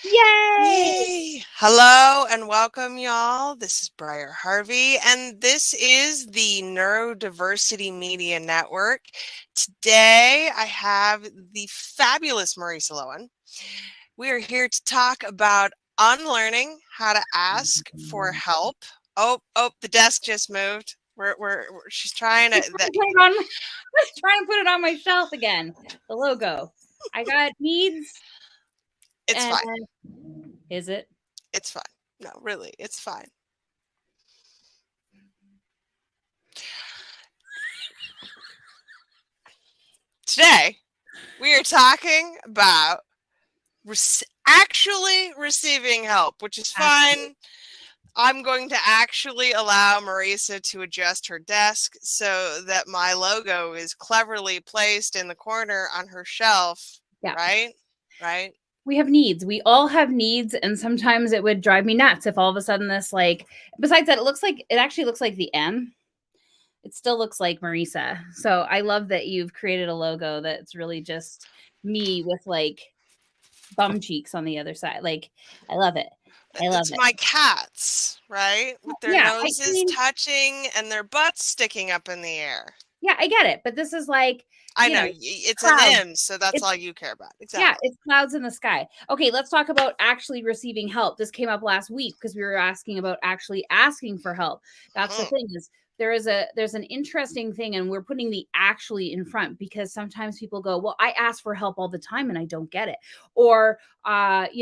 Yay! Yay! Hello and welcome, y'all. This is Briar Harvey, and this is the Neurodiversity Media Network. Today, I have the fabulous Marissa Loewen. We are here to talk about unlearning how to ask for help. Oh, the desk just moved. She's trying to. Trying to put it on my shelf again. The logo. I got needs It's and fine. is it? It's fine. No, really, it's fine. Today, we are talking about actually receiving help, which is fine. I'm going to actually allow Marissa to adjust her desk so that my logo is cleverly placed in the corner on her shelf. Yeah. Right? We have needs. We all have needs, and sometimes it would drive me nuts if all of a sudden this besides that it actually looks like the M. It still looks like Marissa. So I love that you've created a logo that's really just me with bum cheeks on the other side. I love it. I love It's it. my cats, right? With their Yeah, noses touching and their butts sticking up in the air. Yeah, I get it. But this is I know, it's an clouds. M, so that's all you care about. Yeah, Exactly. it's clouds in the sky. Okay, let's talk about actually receiving help. This came up last week because we were asking about actually asking for help. That's the thing is there's an interesting thing, and we're putting the actually in front because sometimes people go, well, I ask for help all the time and I don't get it. Or I'm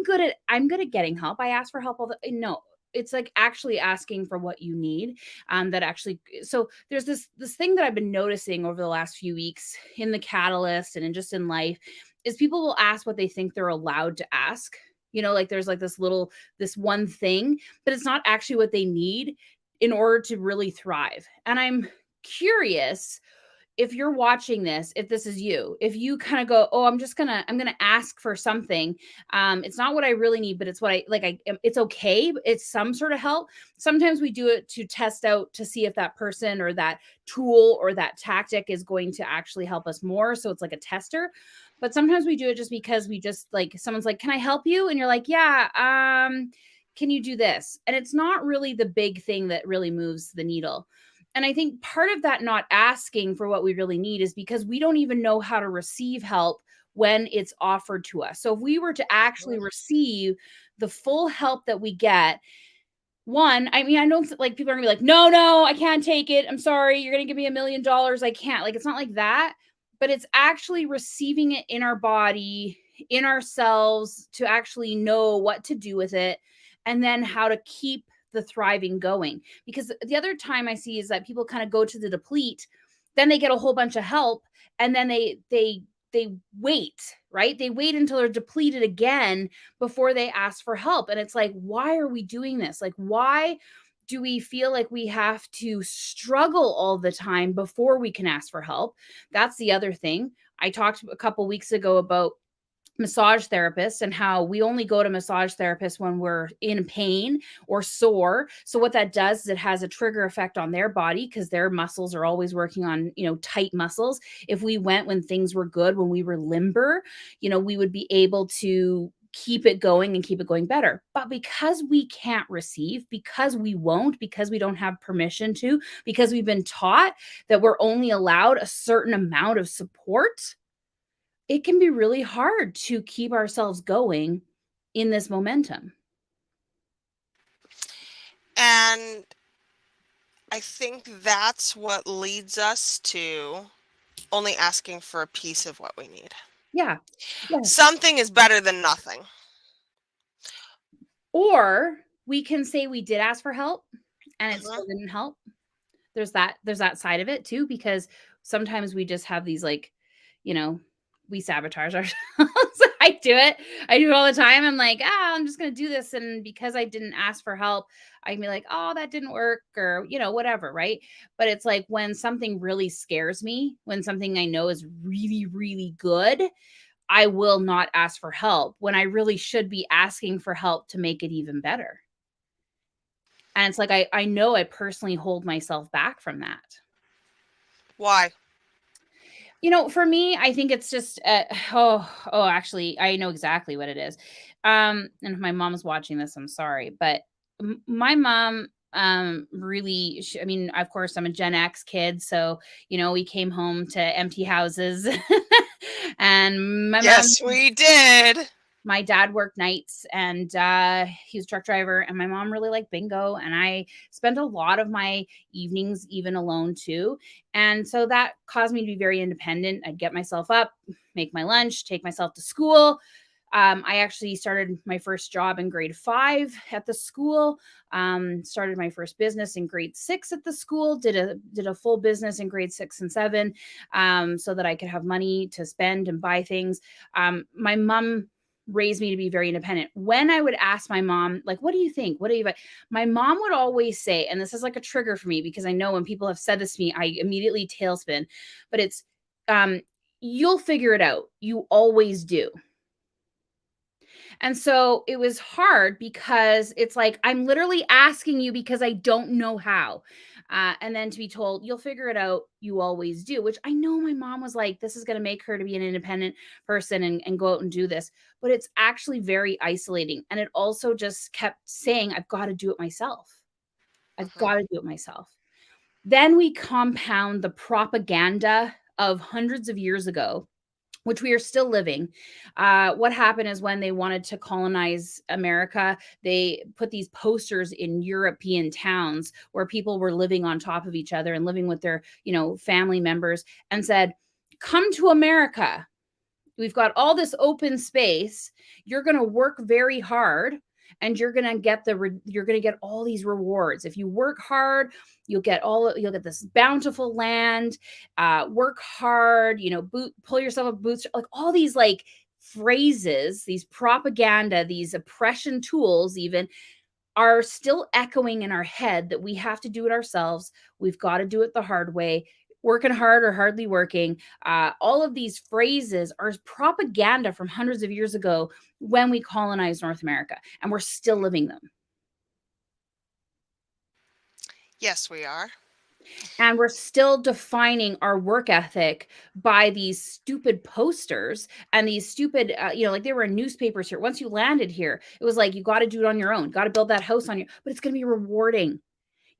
good at getting help. I ask for help all the no. It's like actually asking for what you need. That actually, so there's this thing that I've been noticing over the last few weeks in the catalyst and just in life is people will ask what they think they're allowed to ask. There's this one thing, but it's not actually what they need in order to really thrive. And I'm curious if you're watching this, if this is you, if you kind of go, oh, I'm gonna ask for something. It's not what I really need, but it's what it's okay. It's some sort of help. Sometimes we do it to test out to see if that person or that tool or that tactic is going to actually help us more. So it's like a tester. But sometimes we do it just because we just someone's like, can I help you? And you're like, yeah, can you do this? And it's not really the big thing that really moves the needle. And I think part of that not asking for what we really need is because we don't even know how to receive help when it's offered to us. So if we were to actually receive the full help that we get, one, I mean, I know people are gonna be like, no, I can't take it. I'm sorry. You're gonna give me $1 million. I can't. It's not like that, but it's actually receiving it in our body, in ourselves to actually know what to do with it and then how to keep the thriving going. Because the other time I see is that people kind of go to the deplete, then they get a whole bunch of help, and then they wait, right? They wait until they're depleted again before they ask for help. And it's like, why are we doing this? Why do we feel like we have to struggle all the time before we can ask for help? That's the other thing. I talked a couple weeks ago about massage therapists and how we only go to massage therapists when we're in pain or sore. So what that does is it has a trigger effect on their body because their muscles are always working on, tight muscles. If we went when things were good, when we were limber, we would be able to keep it going and keep it going better. But because we can't receive, because we won't, because we don't have permission to, because we've been taught that we're only allowed a certain amount of support, it can be really hard to keep ourselves going in this momentum. And I think that's what leads us to only asking for a piece of what we need. Yeah. Something is better than nothing. Or we can say we did ask for help and it still didn't help. There's that side of it too, because sometimes we just have these we sabotage ourselves. I do it all the time. I'm like, I'm just gonna do this, and because I didn't ask for help, I can be like, oh, that didn't work, or whatever, right? But it's like when something really scares me, when something I know is really, really good, I will not ask for help when I really should be asking for help to make it even better. And it's like I know I personally hold myself back from that. Why? For me, I think it's just, actually, I know exactly what it is. And if my mom's watching this, I'm sorry, but my mom, really, I mean, of course, I'm a Gen X kid, so we came home to empty houses, and Yes, we did. my dad worked nights, and he was a truck driver, and my mom really liked bingo, and I spent a lot of my evenings even alone too, and so that caused me to be very independent. I'd get myself up, make my lunch, take myself to school. I actually started my first job in grade 5 at the school. Started my first business in grade 6 at the school. Did a full business in grade 6 and 7, so that I could have money to spend and buy things. My mom raised me to be very independent. When I would ask my mom, like, what do you think? What do you like? My mom would always say, and this is like a trigger for me because I know when people have said this to me, I immediately tailspin, but it's, you'll figure it out. You always do. And so it was hard because it's like, I'm literally asking you because I don't know how. And then to be told, you'll figure it out. You always do, which I know my mom was like, this is going to make her to be an independent person and go out and do this. But it's actually very isolating. And it also just kept saying, I've got to do it myself. I've got to do it myself. Then we compound the propaganda of hundreds of years ago, which we are still living. What happened is when they wanted to colonize America, they put these posters in European towns where people were living on top of each other and living with their, family members, and said, "Come to America. We've got all this open space. You're going to work very hard." And you're gonna get all these rewards. If you work hard, you'll get this bountiful land. Work hard, pull yourself up boots, like all these like phrases, these propaganda, these oppression tools, even are still echoing in our head that we have to do it ourselves. We've got to do it the hard way. Working hard or hardly working. All of these phrases are propaganda from hundreds of years ago when we colonized North America, and we're still living them. Yes, we are. And we're still defining our work ethic by these stupid posters and these stupid, like they were in newspapers here. Once you landed here, it was like, you got to do it on your own, got to build that house on your, but it's going to be rewarding.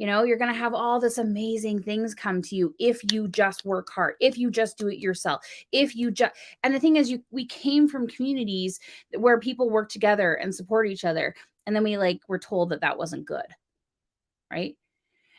You're going to have all this amazing things come to you if you just work hard, if you just do it yourself, if you just, and the thing is, we came from communities where people work together and support each other. And then we're told that wasn't good. Right.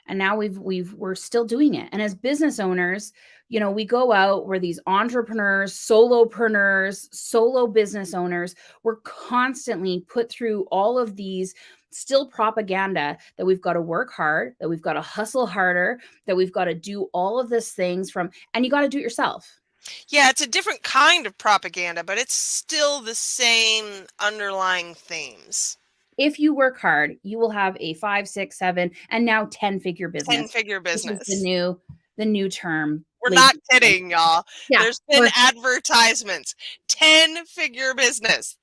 And now we're still doing it. And as business owners, we go out, we're these entrepreneurs, solopreneurs, solo business owners. We're constantly put through all of these still propaganda that we've got to work hard, that we've got to hustle harder, that we've got to do all of these things and you got to do it yourself. Yeah, it's a different kind of propaganda, but it's still the same underlying themes. If you work hard, you will have a 5, 6, 7, and now 10-figure business. 10-figure This is business. the new term. We're not kidding, y'all. Yeah, there's been advertisements. 10-figure business.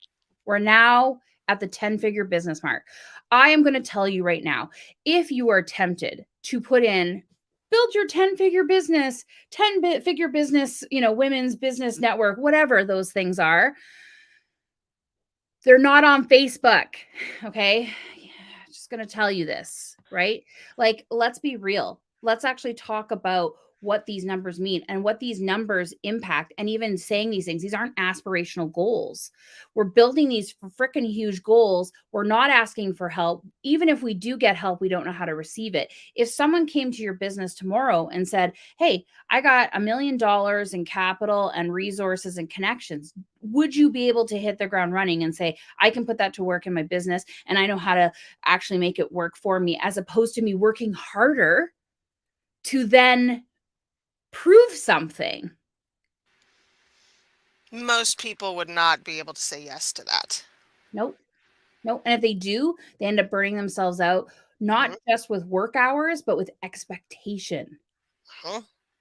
We're now at the 10-figure business mark. I am going to tell you right now, if you are tempted to put in, build your 10-figure business, 10-figure business, women's business network, whatever those things are, they're not on Facebook. Okay. Just going to tell you this, right? Like, let's be real. Let's actually talk about what these numbers mean and what these numbers impact. And even saying these things, these aren't aspirational goals. We're building these freaking huge goals. We're not asking for help. Even if we do get help, we don't know how to receive it. If someone came to your business tomorrow and said, "Hey, I got $1 million in capital and resources and connections," would you be able to hit the ground running and say, "I can put that to work in my business and I know how to actually make it work for me," as opposed to me working harder to then prove something? Most people would not be able to say yes to that. Nope. And if they do, they end up burning themselves out, not just with work hours, but with expectation.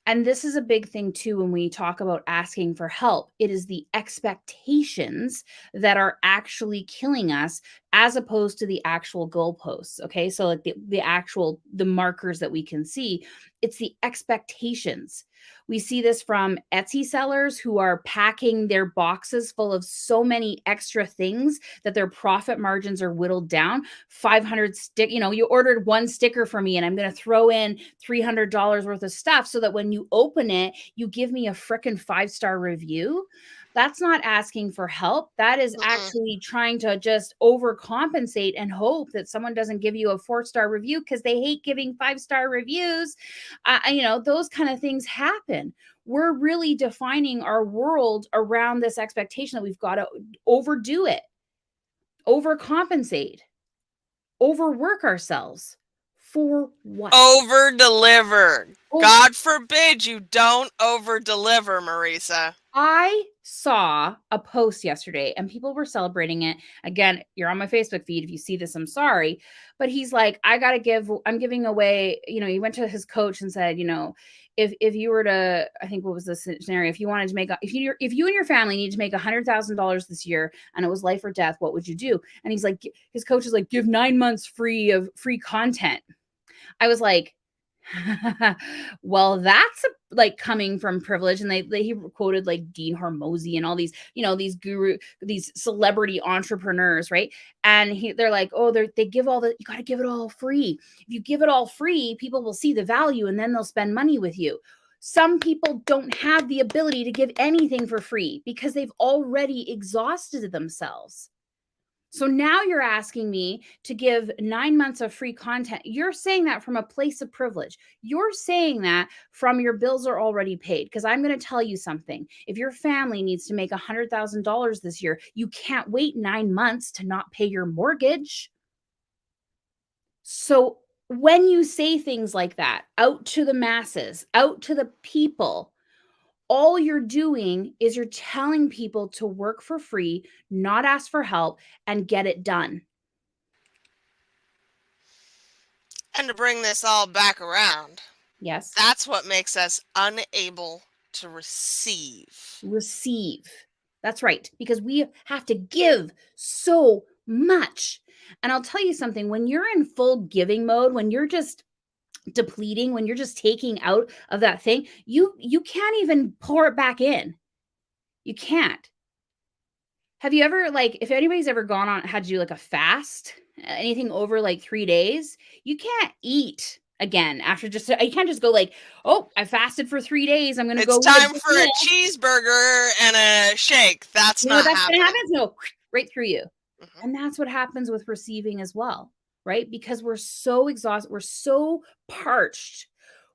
And this is a big thing too when we talk about asking for help. It is the expectations that are actually killing us as opposed to the actual goalposts. Okay. So like the markers that we can see, it's the expectations. We see this from Etsy sellers who are packing their boxes full of so many extra things that their profit margins are whittled down. 500 stick, you ordered one sticker for me and I'm going to throw in $300 worth of stuff so that when you open it, you give me a frickin' 5-star review. That's not asking for help. That is actually trying to just overcompensate and hope that someone doesn't give you a 4-star review because they hate giving 5-star reviews. Those kind of things happen. We're really defining our world around this expectation that we've got to overdo it, overcompensate, overwork ourselves. For what? Over deliver. God forbid you don't over deliver, Marissa. I saw a post yesterday and people were celebrating it. Again, you're on my Facebook feed. If you see this, I'm sorry. But he's like, I'm giving away, he went to his coach and said, if you were to, I think what was the scenario? If you wanted to make, if you and your family need to make $100,000 this year and it was life or death, what would you do? And he's like, his coach is like, give 9 months free of free content. I was like, well, that's like coming from privilege. And he quoted like Dean Hormozy and all these, these celebrity entrepreneurs, right? And they're like, oh, they give you got to give it all free. If you give it all free, people will see the value and then they'll spend money with you. Some people don't have the ability to give anything for free because they've already exhausted themselves. So now you're asking me to give 9 months of free content. You're saying that from a place of privilege. You're saying that from your bills are already paid. Because I'm going to tell you something. If your family needs to make $100,000 this year, you can't wait 9 months to not pay your mortgage. So when you say things like that out to the masses, out to the people, all you're doing is you're telling people to work for free, not ask for help, and get it done. And to bring this all back around, yes, that's what makes us unable to receive. That's right, because we have to give so much. And I'll tell you something, when you're in full giving mode, when you're just depleting, when you're just taking out of that thing, you can't even pour it back in. You can't. Have you ever, like, if anybody's ever had to do like a fast, anything over like 3 days, you can't eat again after you can't just go like, oh, I fasted for 3 days, I'm gonna go. It's time for a cheeseburger and a shake. That's not that's happening. Gonna happen. No, right through you. And that's what happens with receiving as well, right? Because we're so exhausted, we're so parched,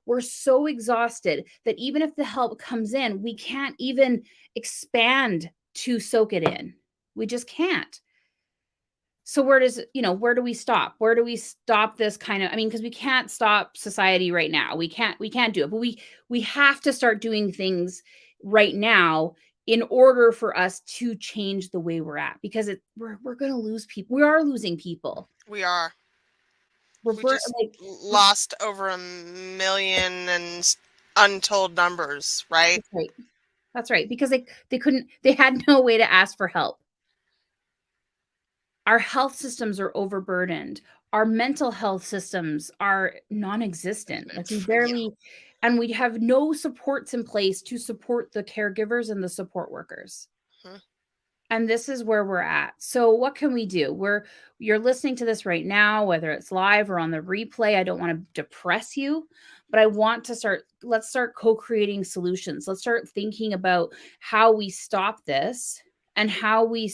we're so exhausted that even if the help comes in, we can't even expand to soak it in. We just can't. So where do we stop? Where do we stop this kind of, because we can't stop society right now. We can't do it, but we have to start doing things right now in order for us to change the way we're at, because we're going to lose people. We are losing people. We are. We just lost over 1 million and untold numbers, right? That's right. Because they had no way to ask for help. Our health systems are overburdened. Our mental health systems are non-existent. Like and we have no supports in place to support the caregivers and the support workers. And this is where we're at. So what can we do? You're listening to this right now, whether it's live or on the replay. I don't want to depress you, but I want to let's start co-creating solutions. Let's start thinking about how we stop this and how we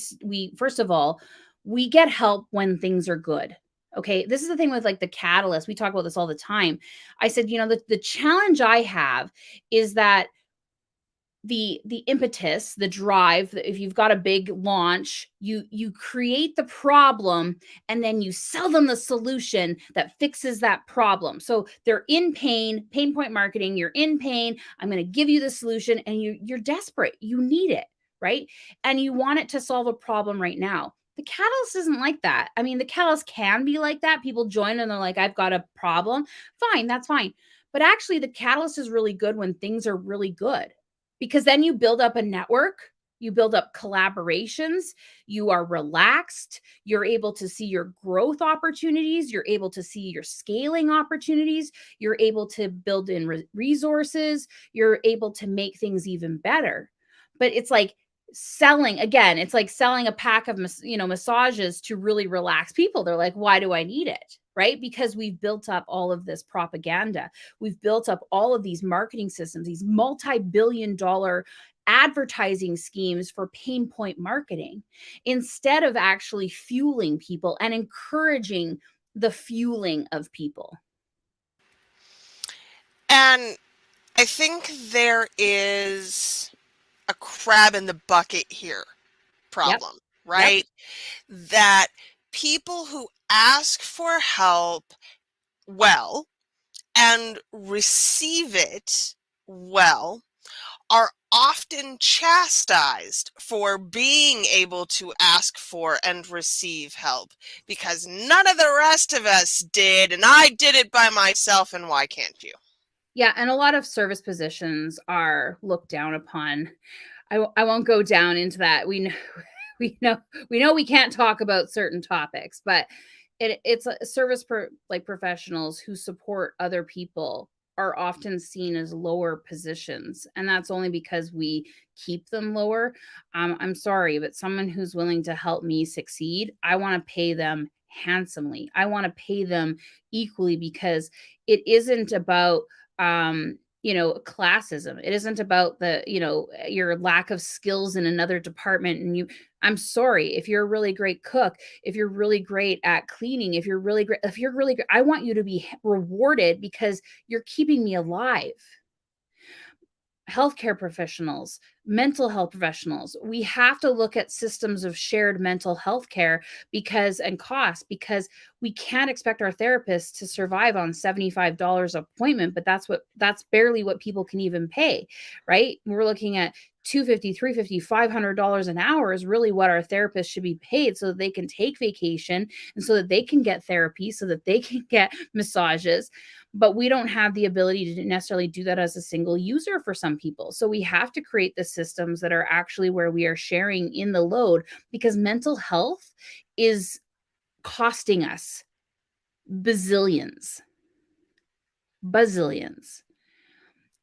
first of all, we get help when things are good. Okay. This is the thing with like the catalyst. We talk about this all the time. I said, the challenge I have is that the impetus, the drive, if you've got a big launch, you create the problem and then you sell them the solution that fixes that problem. So they're in pain point marketing, you're in pain, I'm going to give you the solution, and you're desperate, you need it, right? And you want it to solve a problem right now. The catalyst isn't like that. The catalyst can be like that. People join and they're like, I've got a problem. Fine, that's fine. But actually the catalyst is really good when things are really good. Because then you build up a network You build up collaborations. You are relaxed. You're able to see your growth opportunities. You're able to see your scaling opportunities. You're able to build in resources. You're able to make things even better. But it's like selling, again, it's like selling a pack of massages to really relax people. They're like, why do I need it? Right? Because we've built up all of this propaganda. We've built up all of these marketing systems, these multi-billion-dollar advertising schemes for pain point marketing, instead of actually fueling people and encouraging the fueling of people. And I think there is a crab in the bucket here problem, Yep. right? Yep. That people who ask for help well and receive it well are often chastised for being able to ask for and receive help because none of the rest of us did, and I did it by myself, and why can't you? Yeah, and a lot of service positions are looked down upon. I won't go down into that. We know we can't talk about certain topics, but it's a service professionals who support other people are often seen as lower positions, and that's only because we keep them lower. I'm sorry, but someone who's willing to help me succeed, I want to pay them handsomely. I want to pay them equally, because it isn't about classism. It isn't about your lack of skills in another department. And I'm sorry, if you're a really great cook, if you're really great at cleaning, if you're really great, I want you to be rewarded because you're keeping me alive. Healthcare professionals, mental health professionals, we have to look at systems of shared mental health care and cost, because we can't expect our therapists to survive on $75 appointment, but that's barely what people can even pay, right? We're looking at $250, $350, $500 an hour is really what our therapists should be paid, so that they can take vacation and so that they can get therapy, so that they can get massages. But we don't have the ability to necessarily do that as a single user for some people. So we have to create the systems that are actually where we are sharing in the load, because mental health is costing us bazillions.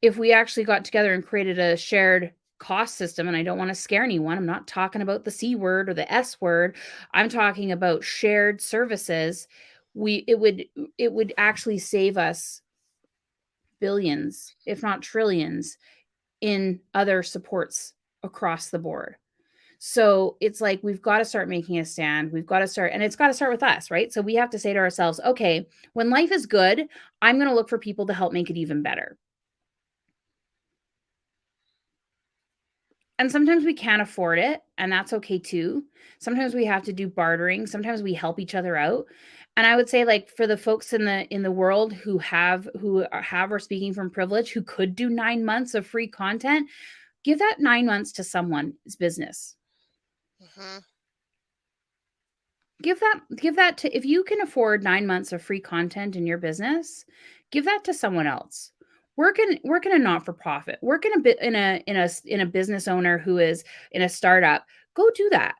If we actually got together and created a shared cost system, and I don't want to scare anyone, I'm not talking about the C word or the S word, I'm talking about shared services, it would actually save us billions, if not trillions, in other supports across the board. So it's like, we've got to start making a stand. We've got to start, and it's got to start with us, right? So we have to say to ourselves, okay, when life is good, I'm going to look for people to help make it even better. And sometimes we can't afford it, and that's okay too. Sometimes we have to do bartering. Sometimes we help each other out. And I would say, like, for the folks in the world who are speaking from privilege, who could do 9 months of free content, give that 9 months to someone's business. Mm-hmm. Give that to, if you can afford 9 months of free content in your business, give that to someone else. Work in a not-for-profit. Work in a business owner who is in a startup. Go do that,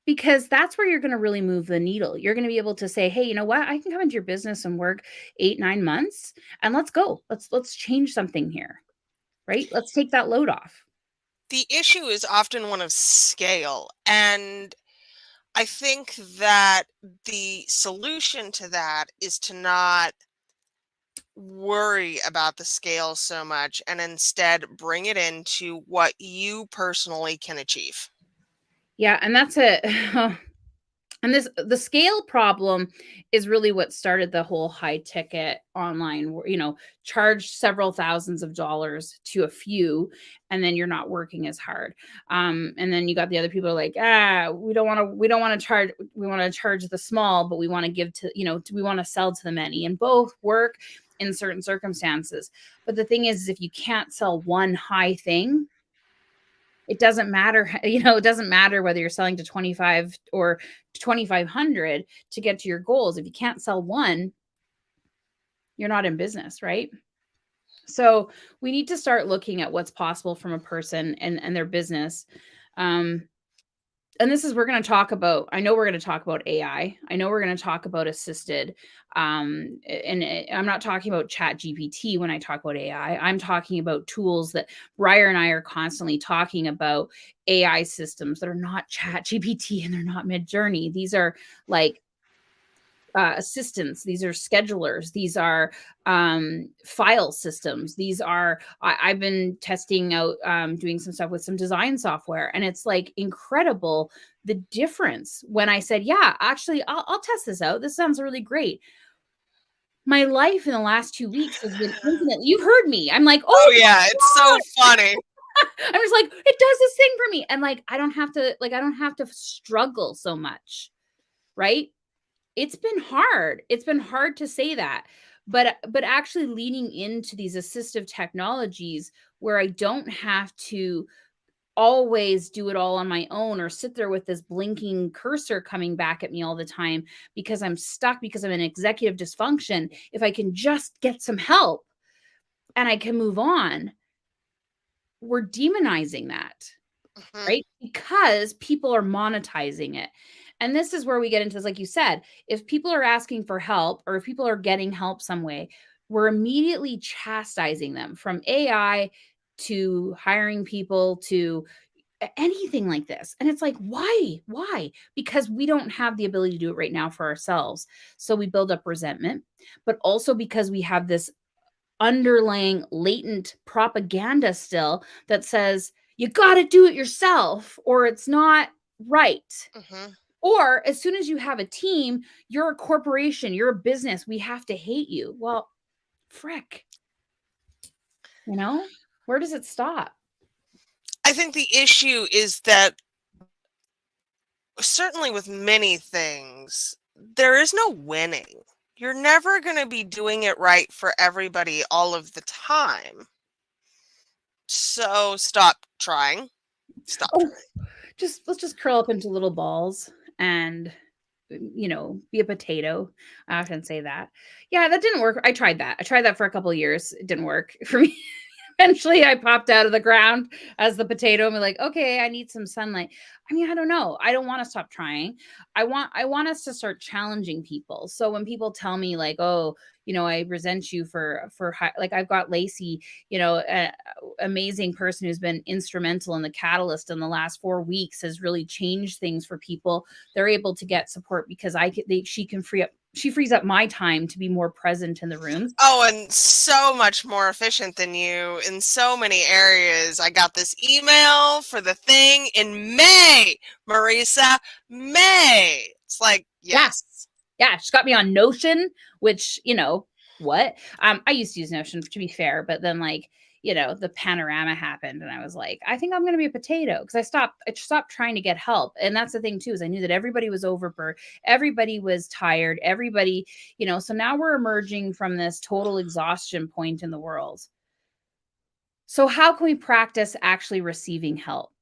because that's where you're going to really move the needle. You're going to be able to say, hey, you know what? I can come into your business and work 8-9 months, and let's go. Let's change something here, right? Let's take that load off. The issue is often one of scale, and I think that the solution to that is to not worry about the scale so much, and instead bring it into what you personally can achieve. Yeah, and that's and the scale problem is really what started the whole high ticket online, charge several thousands of dollars to a few, and then you're not working as hard. And then you got the other people like, we don't want to charge. We want to charge the small, but we want to give to, we want to sell to the many, and both work in certain circumstances. But the thing is, if you can't sell one high thing, it doesn't matter, it doesn't matter whether you're selling to 25 or 2,500 to get to your goals. If you can't sell one, you're not in business, right? So we need to start looking at what's possible from a person and their business. And this is, we're going to talk about, I know we're going to talk about AI. I know we're going to talk about assisted. And I'm not talking about Chat GPT when I talk about AI. I'm talking about tools that Briar and I are constantly talking about, AI systems that are not Chat GPT and they're not Mid-Journey. These are like assistants, these are schedulers, these are file systems, these are, I've been testing out, doing some stuff with some design software, and it's like incredible the difference when I said, yeah, actually I'll test this out, this sounds really great. My life in the last 2 weeks has been infinitely, you heard me, I'm like, Oh oh yeah, it's so funny. I'm just like, it does this thing for me, and like I don't have to struggle so much, right? It's been hard. It's been hard to say that. But actually leaning into these assistive technologies where I don't have to always do it all on my own or sit there with this blinking cursor coming back at me all the time because I'm stuck because I'm in executive dysfunction. If I can just get some help and I can move on, we're demonizing that. Right? Because people are monetizing it. And this is where we get into this, like you said, if people are asking for help or if people are getting help some way, we're immediately chastising them, from AI to hiring people to anything like this. And it's like, why? Why? Because we don't have the ability to do it right now for ourselves. So we build up resentment, but also because we have this underlying latent propaganda still that says you got to do it yourself or it's not right. Or as soon as you have a team, you're a corporation, you're a business, we have to hate you. Well, frick. Where does it stop? I think the issue is that certainly with many things, there is no winning. You're never going to be doing it right for everybody all of the time. So stop trying. Stop trying. Let's just curl up into little balls and be a potato. I often say that. Yeah, that didn't work. I tried that for a couple of years. It didn't work for me. Eventually I popped out of the ground as the potato and be like, okay, I need some sunlight. I mean, I don't know. I don't want to stop trying. I want us to start challenging people. So when people tell me like, oh, I resent you for like, I've got Lacey, amazing person who's been instrumental in the catalyst in the last 4 weeks, has really changed things for people. They're able to get support because she frees up my time to be more present in the rooms. Oh, and so much more efficient than you in so many areas. I got this email for the thing in May, Marissa, May. It's like, yes. Yeah, she's got me on Notion, which, what? I used to use Notion, to be fair, but then like, the panorama happened and I was like, I think I'm going to be a potato, because I stopped trying to get help. And that's the thing too, is I knew that everybody was overburdened, everybody was tired, everybody, so now we're emerging from this total exhaustion point in the world. So how can we practice actually receiving help?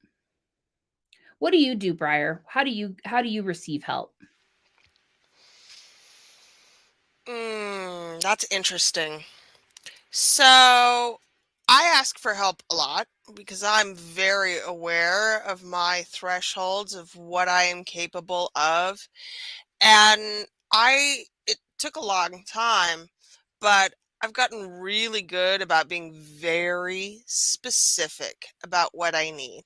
What do you do, Briar? How do you receive help? That's interesting. So I ask for help a lot because I'm very aware of my thresholds of what I am capable of. And it took a long time, but I've gotten really good about being very specific about what I need.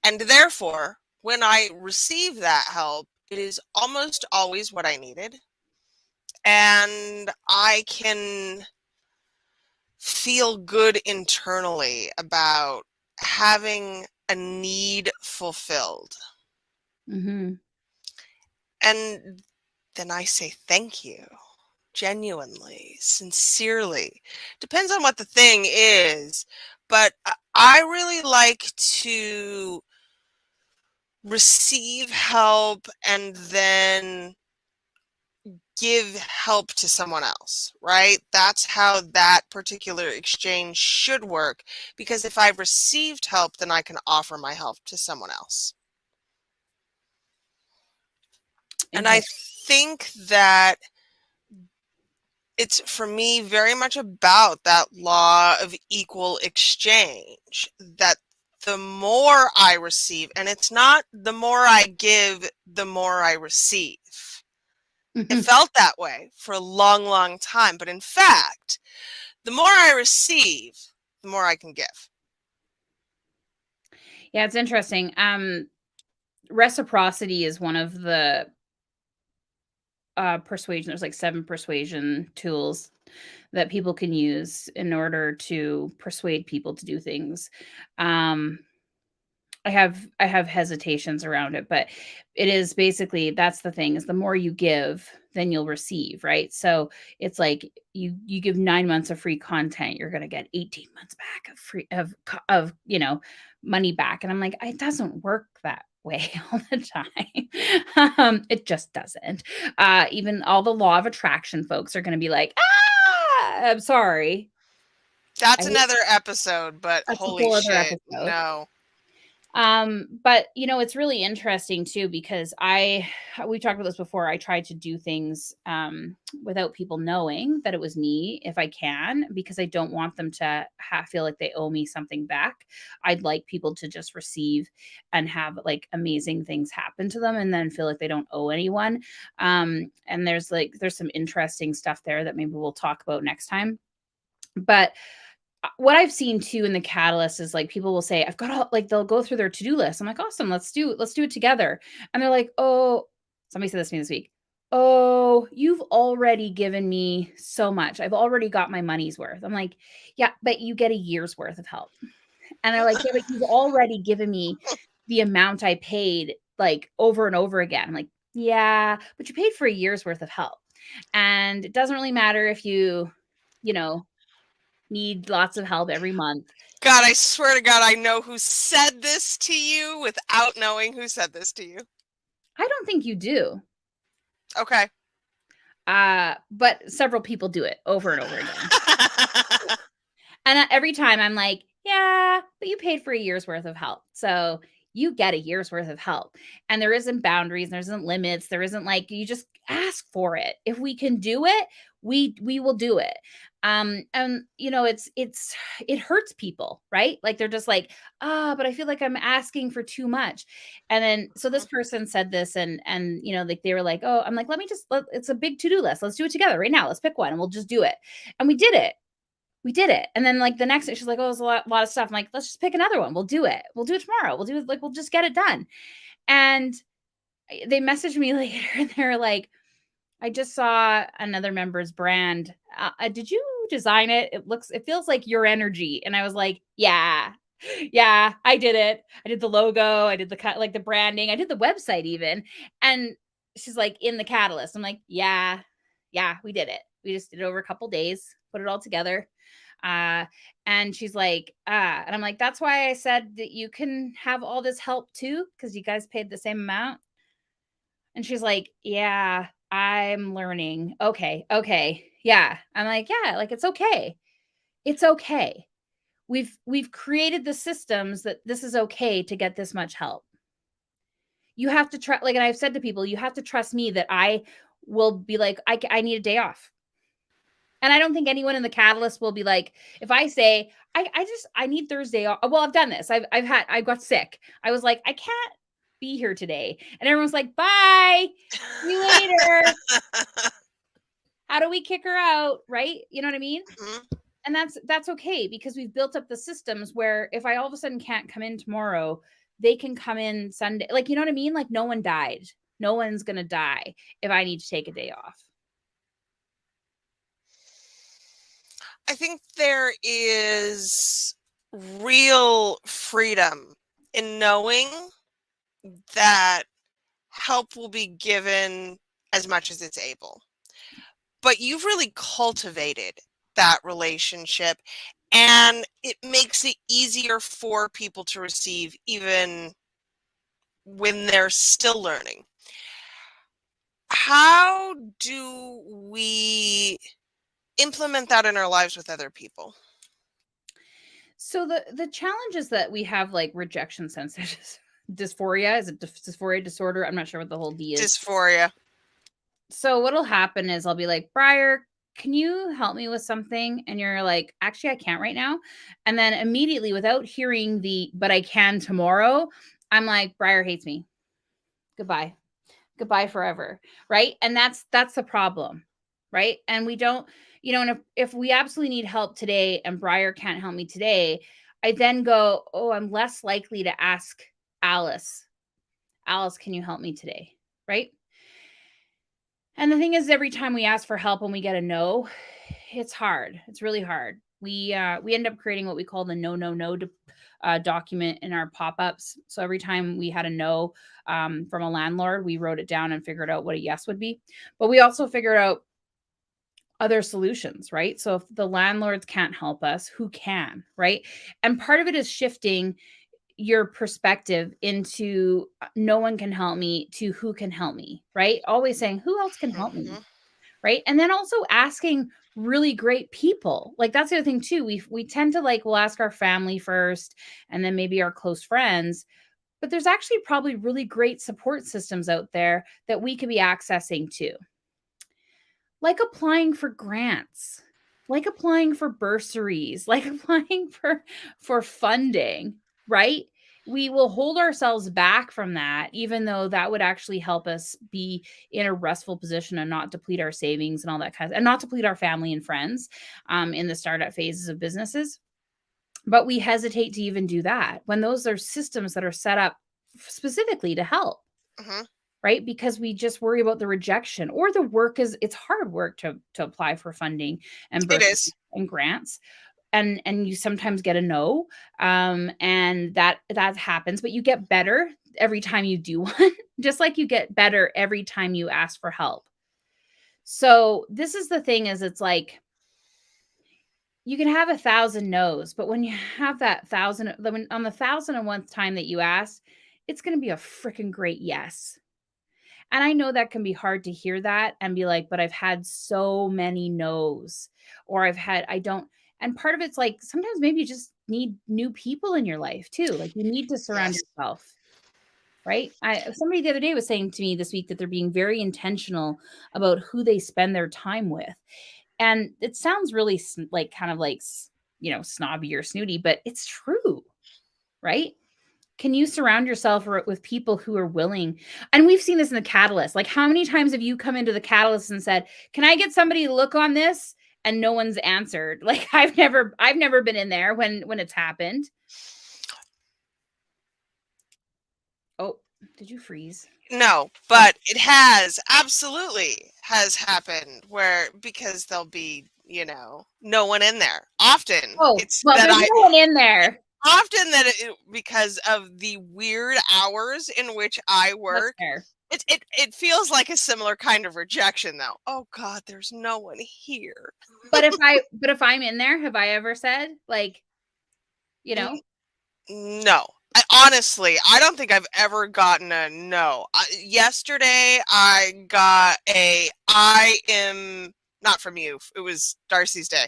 And therefore, when I receive that help, it is almost always what I needed. And I can feel good internally about having a need fulfilled. Mm-hmm. And then I say thank you, genuinely, sincerely. Depends on what the thing is, but I really like to receive help and then give help to someone else, right? That's how that particular exchange should work, because if I've received help, then I can offer my help to someone else. And I think that it's, for me, very much about that law of equal exchange, that the more I receive. And it's not the more I give, the more I receive. It felt that way for a long, long time. But in fact, the more I receive, the more I can give. Yeah, it's interesting. Reciprocity is one of the persuasion. There's like 7 persuasion tools that people can use in order to persuade people to do things. I have hesitations around it, but it is basically, that's the thing, is the more you give, then you'll receive, right? So it's like you give 9 months of free content, you're gonna get 18 months back of free of money back. And I'm like, it doesn't work that way all the time. It just doesn't. Even all the law of attraction folks are gonna be like, I'm sorry. That's another episode, but That's a holy whole other shit, episode. no. But it's really interesting too, because we talked about this before. I tried to do things without people knowing that it was me, if I can, because I don't want them to feel like they owe me something back. I'd like people to just receive and have like amazing things happen to them, and then feel like they don't owe anyone. And there's some interesting stuff there that maybe we'll talk about next time. But what I've seen too in the catalyst is like people will say, I've got all, like they'll go through their to-do list. I'm like, awesome, let's do it together. And they're like, oh, somebody said this to me this week. Oh, you've already given me so much. I've already got my money's worth. I'm like, yeah, but you get a year's worth of help. And they're like, yeah, but you've already given me the amount I paid like over and over again. I'm like, yeah, but you paid for a year's worth of help. And it doesn't really matter if you need lots of help every month. God, I swear to God, I know who said this to you without knowing who said this to you. I don't think you do. Okay. But several people do it over and over again. And every time I'm like, yeah, but you paid for a year's worth of help. So you get a year's worth of help. And there isn't boundaries, there isn't limits, there isn't like, you just ask for it. If we can do it, we will do it. And it hurts people, right? Like they're just like, but I feel like I'm asking for too much. And then so this person said this, and like they were like, oh, I'm like, it's a big to-do list. Let's do it together right now. Let's pick one and we'll just do it. And we did it. And then like the next day she's like, oh, there's a lot of stuff. I'm like, let's just pick another one. We'll do it tomorrow. We'll do it. Like, we'll just get it done. And they messaged me later and they're like, I just saw another member's brand. Did you design it? It feels like your energy. And I was like, yeah, I did it. I did the logo. I did the cut, like the branding. I did the website even. And she's like, in the catalyst. I'm like, yeah, we did it. We just did it over a couple days, put it all together. And she's like, and I'm like, that's why I said that you can have all this help too, because you guys paid the same amount. And she's like, yeah, I'm learning. Okay. Yeah. I'm like, yeah, like it's okay. It's okay. We've created the systems that this is okay to get this much help. You have to try, like, and I've said to people, you have to trust me that I will be like, I need a day off. And I don't think anyone in the catalyst will be like, if I say, I need Thursday off. Well, I've done this. I got sick. I was like, I can't be here today. And everyone's like, bye. See you later. How do we kick her out? Right? You know what I mean? Mm-hmm. And that's okay, because we've built up the systems where if I all of a sudden can't come in tomorrow, they can come in Sunday. Like, you know what I mean? Like, no one died. No one's going to die if I need to take a day off. I think there is real freedom in knowing that help will be given as much as it's able. But you've really cultivated that relationship, and it makes it easier for people to receive even when they're still learning. How do we implement that in our lives with other people? So the challenge is that we have like rejection sensitive dysphoria. Is it dysphoria disorder? I'm not sure what the whole D is. Dysphoria. So what'll happen is I'll be like, Briar, can you help me with something? And you're like, actually, I can't right now. And then immediately, without hearing but I can tomorrow, I'm like, Briar hates me. Goodbye. Goodbye forever. Right. And that's the problem. Right. And we don't, and if we absolutely need help today and Briar can't help me today, I then go, oh, I'm less likely to ask Alice, can you help me today? Right. And the thing is, every time we ask for help and we get a no, it's hard. It's really hard. We end up creating what we call the no document in our pop-ups. So every time we had a no from a landlord, we wrote it down and figured out what a yes would be. But we also figured out other solutions, right? So if the landlords can't help us, who can, right? And part of it is shifting your perspective into no one can help me to who can help me, right? Always saying, who else can help me? Right. And then also asking really great people. Like that's the other thing too. We tend to we'll ask our family first and then maybe our close friends. But there's actually probably really great support systems out there that we could be accessing too. Like applying for grants, like applying for bursaries, like applying for funding, right? We will hold ourselves back from that, even though that would actually help us be in a restful position and not deplete our savings and all that kind of, and not deplete our family and friends in the startup phases of businesses. But we hesitate to even do that when those are systems that are set up specifically to help. Right? Because we just worry about the rejection or the work it's hard work to apply for funding and bursaries and grants. And you sometimes get a no. And that happens, but you get better every time you do one, just like you get better every time you ask for help. So this is the thing is it's like, you can have 1,000 no's, but when you have that 1,000, on the 1,001th time that you ask, it's going to be a freaking great yes. And I know that can be hard to hear that and be like, but I've had so many no's, or and part of it's like, sometimes maybe you just need new people in your life too. Like you need to surround yourself. Right. Somebody the other day was saying to me this week that they're being very intentional about who they spend their time with. And it sounds really snobby or snooty, but it's true. Right. Can you surround yourself with people who are willing? And we've seen this in the Catalyst. Like, how many times have you come into the Catalyst and said, can I get somebody to look on this? And no one's answered. Like, I've never been in there when it's happened. Oh, did you freeze? No, but it absolutely has happened because there'll be, no one in there. Often. Oh, there's no one in there. Often because of the weird hours in which I work, it feels like a similar kind of rejection though. Oh God, there's no one here. But if I'm in there, have I ever said No. Honestly, I don't think I've ever gotten a no. Yesterday, I got I am not from you. It was Darcy's day,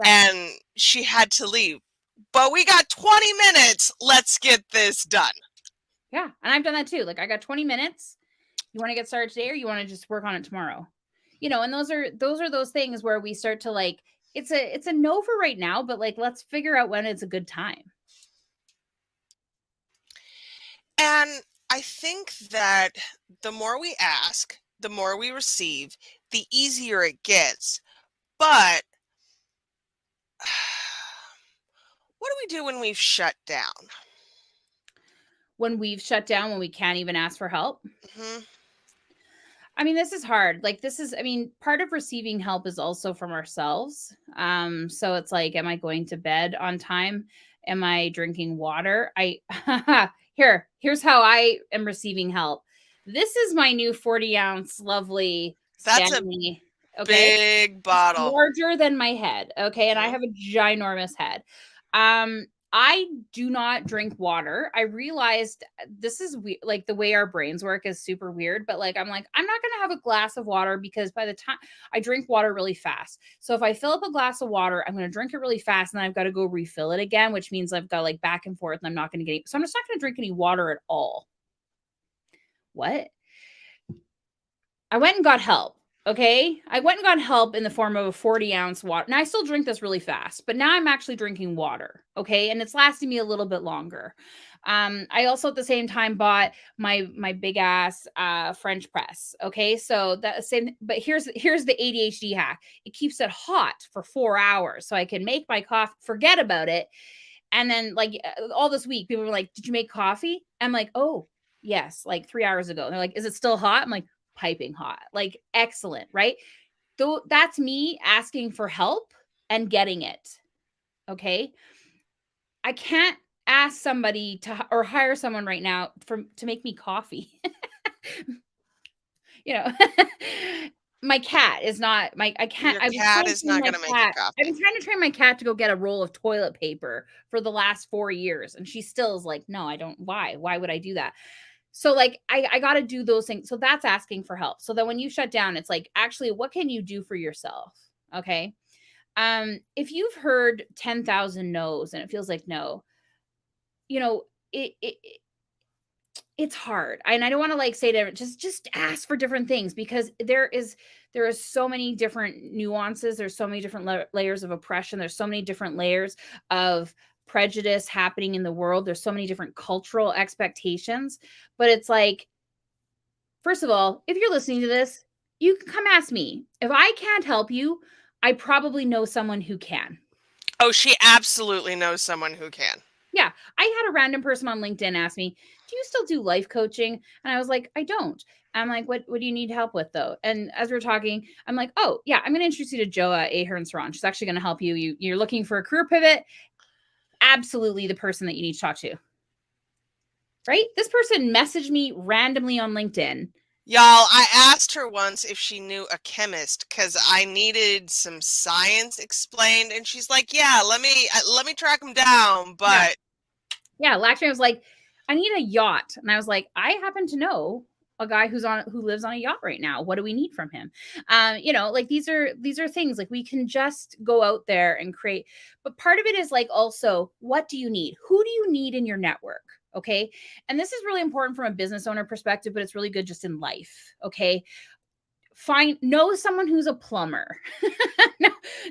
and she had to leave. But we got 20 minutes. Let's get this done. Yeah, and I've done that too. Like I got 20 minutes. You want to get started today, or you want to just work on it tomorrow? And those are those things where we start to it's a no for right now, but let's figure out when it's a good time. And I think that the more we ask, the more we receive, the easier it gets. But what do we do when we've shut down? When we've shut down, when we can't even ask for help? I mean, this is hard. Part of receiving help is also from ourselves. So it's like, am I going to bed on time? Am I drinking water? Here's how I am receiving help. This is my new 40-ounce lovely Stanley. That's a big bottle. It's larger than my head. Okay. And I have a ginormous head. I do not drink water. I realized this is like the way our brains work is super weird, but I'm not going to have a glass of water because by the time I drink water really fast. So if I fill up a glass of water, I'm going to drink it really fast and then I've got to go refill it again, which means I've got back and forth and I'm not going to get any. So I'm just not going to drink any water at all. What? I went and got help. Okay. I went and got help in the form of a 40-ounce water. Now I still drink this really fast, but now I'm actually drinking water. Okay. And it's lasting me a little bit longer. I also at the same time bought my big ass French press. Okay. So that same, but here's the ADHD hack. It keeps it hot for 4 hours. So I can make my coffee, forget about it. And then like all this week, people were like, "Did you make coffee?" I'm like, "Oh, yes, like 3 hours ago." And they're like, "Is it still hot?" I'm like, piping hot. Like, excellent, right? Though that's me asking for help and getting it. Okay. I can't ask somebody to or hire someone right now to make me coffee. you know. My cat is not my I can't Your I was cat trying to is train not my going to make you cat. I've coffee. been trying to train my cat to go get a roll of toilet paper for the last 4 years, and she still is like, "No, I don't. Why? Why would I do that?" So, like, I gotta do those things. So that's asking for help. So then when you shut down, it's like, actually, what can you do for yourself? Okay. If you've heard 10,000 no's and it feels like no, you know, it's hard. And I don't want to like say to just ask for different things because there is so many different nuances. There's so many different layers of oppression. There's so many different layers of prejudice happening in the world. There's so many different cultural expectations. But it's like, first of all, if you're listening to this, you can come ask me. If I can't help you, I probably know someone who can. Oh, she absolutely knows someone who can. Yeah, I had a random person on LinkedIn ask me, "Do you still do life coaching?" And I was like, "I don't." I'm like, "What do you need help with though?" And as we're talking, I'm like, "Oh, yeah, I'm going to introduce you to Joa Ahern Saran. She's actually going to help you. You're looking for a career pivot, absolutely the person that you need to talk to." Right? This person messaged me randomly on LinkedIn. Y'all, I asked her once if she knew a chemist because I needed some science explained, and she's like, "Yeah, let me track him down." Yeah. But Yeah, Lakshmi was like, "I need a yacht." And I was like, "I happen to know a guy who lives on a yacht right now. What do we need from him?" Like these are things like we can just go out there and create. But part of it is like also, what do you need? Who do you need in your network? Okay. And this is really important from a business owner perspective, but it's really good just in life. Okay. Know someone who's a plumber.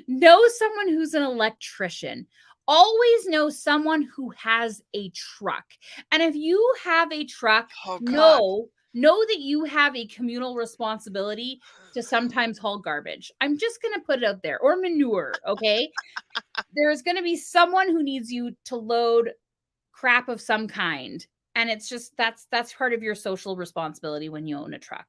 know someone who's an electrician. Always know someone who has a truck. And if you have a truck, oh god, know that you have a communal responsibility to sometimes haul garbage. I'm just going to put it out there, or manure, okay? There's going to be someone who needs you to load crap of some kind, and it's just that's part of your social responsibility when you own a truck.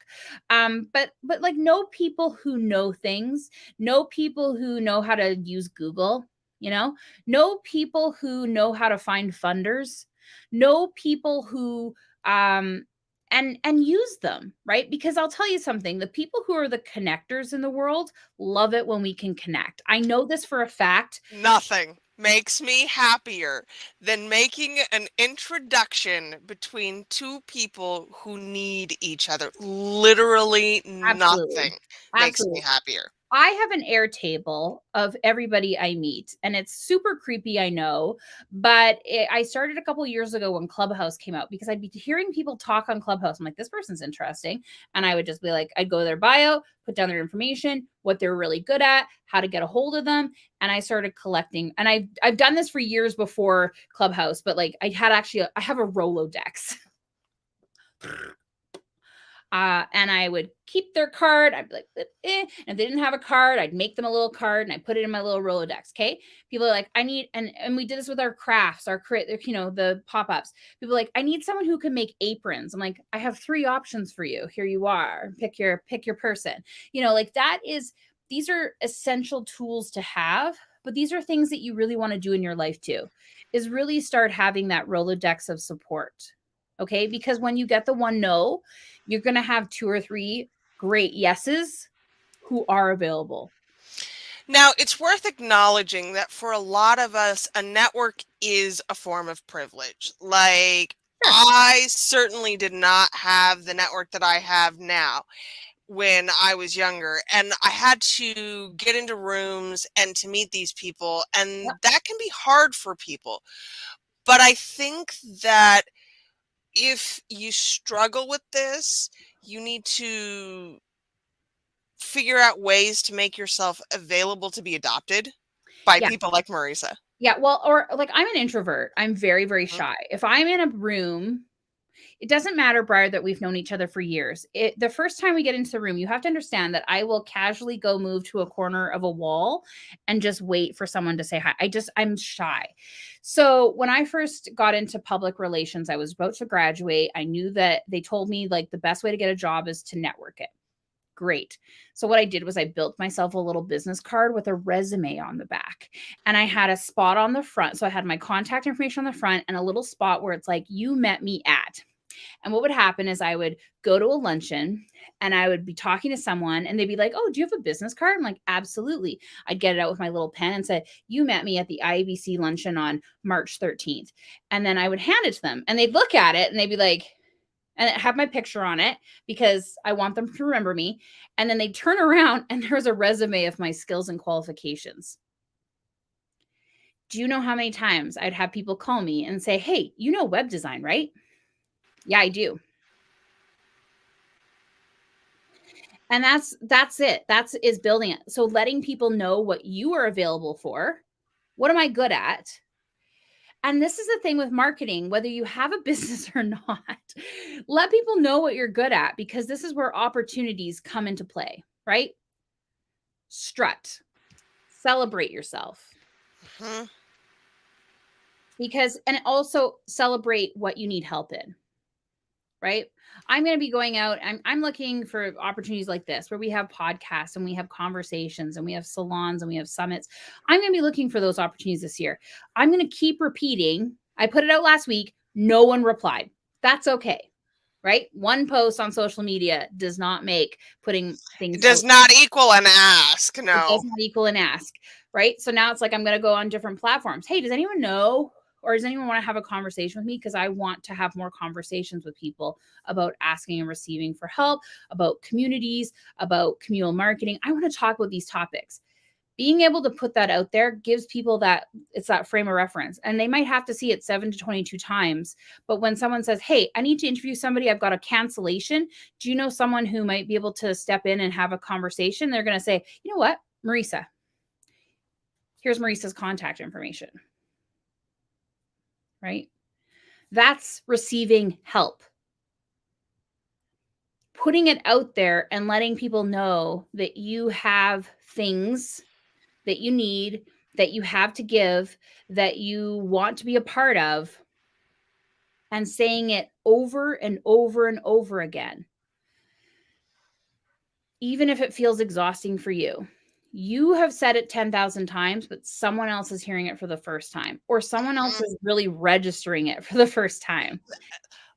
But like, know people who know things, know people who know how to use Google, know people who know how to find funders, know people who and use them, right? Because I'll tell you something, the people who are the connectors in the world love it when we can connect. I know this for a fact. nothing makes me happier than making an introduction between two people who need each other. Literally Absolutely. nothing makes me Absolutely. happier. I have an Airtable of everybody I meet, and it's super creepy, I know, but I started a couple years ago when Clubhouse came out because I'd be hearing people talk on Clubhouse. I'm like, this person's interesting. And I would just be like, I'd go to their bio, put down their information, what they're really good at, how to get a hold of them. And I started collecting. And I've done this for years before Clubhouse, but like I have a Rolodex. And I would keep their card. I'd be like, eh. And if they didn't have a card, I'd make them a little card and I put it in my little Rolodex. Okay. People are like, I need, and we did this with our crafts, the pop-ups. People are like, I need someone who can make aprons. I'm like, I have 3 options for you. Here you are. Pick your person. Like these are essential tools to have, but these are things that you really want to do in your life too, is really start having that Rolodex of support. Okay. Because when you get the one no, you're going to have 2 or 3 great yeses who are available. Now, it's worth acknowledging that for a lot of us, a network is a form of privilege. Like, Sure. I certainly did not have the network that I have now when I was younger. And I had to get into rooms and to meet these people. Yep. And that can be hard for people. But I think that if you struggle with this, you need to figure out ways to make yourself available to be adopted by people like Marissa? Yeah. Well, or like I'm an introvert. I'm very, very shy. If I'm in a room, it doesn't matter, Briar, that we've known each other for years. The first time we get into the room, you have to understand that I will casually go move to a corner of a wall and just wait for someone to say hi. I'm shy. So when I first got into public relations, I was about to graduate. I knew that they told me like the best way to get a job is to network it. Great. So what I did was I built myself a little business card with a resume on the back, and I had a spot on the front. So I had my contact information on the front and a little spot where it's like, you met me at. And what would happen is I would go to a luncheon and I would be talking to someone and they'd be like, "Oh, do you have a business card?" I'm like, "Absolutely." I'd get it out with my little pen and say, "You met me at the IABC luncheon on March 13th." And then I would hand it to them and they'd look at it and they'd be like, and have my picture on it because I want them to remember me. And then they turn around and there's a resume of my skills and qualifications. Do you know how many times I'd have people call me and say, "Hey, you know web design, right?" "Yeah, I do." And that's it. That's is building it. So letting people know what you are available for. What am I good at? And this is the thing with marketing, whether you have a business or not, let people know what you're good at because this is where opportunities come into play, right? Strut, celebrate yourself. Because, and also celebrate what you need help in, right? I'm going to be going out. I'm looking for opportunities like this where we have podcasts and we have conversations and we have salons and we have summits. I'm going to be looking for those opportunities this year. I'm going to keep repeating. I put it out last week. No one replied. That's okay. Right? One post on social media does not make putting things. It does not equal an ask. No. It does not equal an ask. Right? So now it's like I'm going to go on different platforms. Hey, does anyone know? Or does anyone want to have a conversation with me? Because I want to have more conversations with people about asking and receiving for help, about communities, about communal marketing. I want to talk about these topics. Being able to put that out there gives people that it's that frame of reference, and they might have to see it 7 to 22 times. But when someone says, "Hey, I need to interview somebody, I've got a cancellation. Do you know someone who might be able to step in and have a conversation?" They're going to say, "You know what, Marissa, here's Marissa's contact information." Right? That's receiving help. Putting it out there and letting people know that you have things that you need, that you have to give, that you want to be a part of, and saying it over and over and over again. Even if it feels exhausting for you. You have said it 10,000 times, but someone else is hearing it for the first time, or someone else is really registering it for the first time.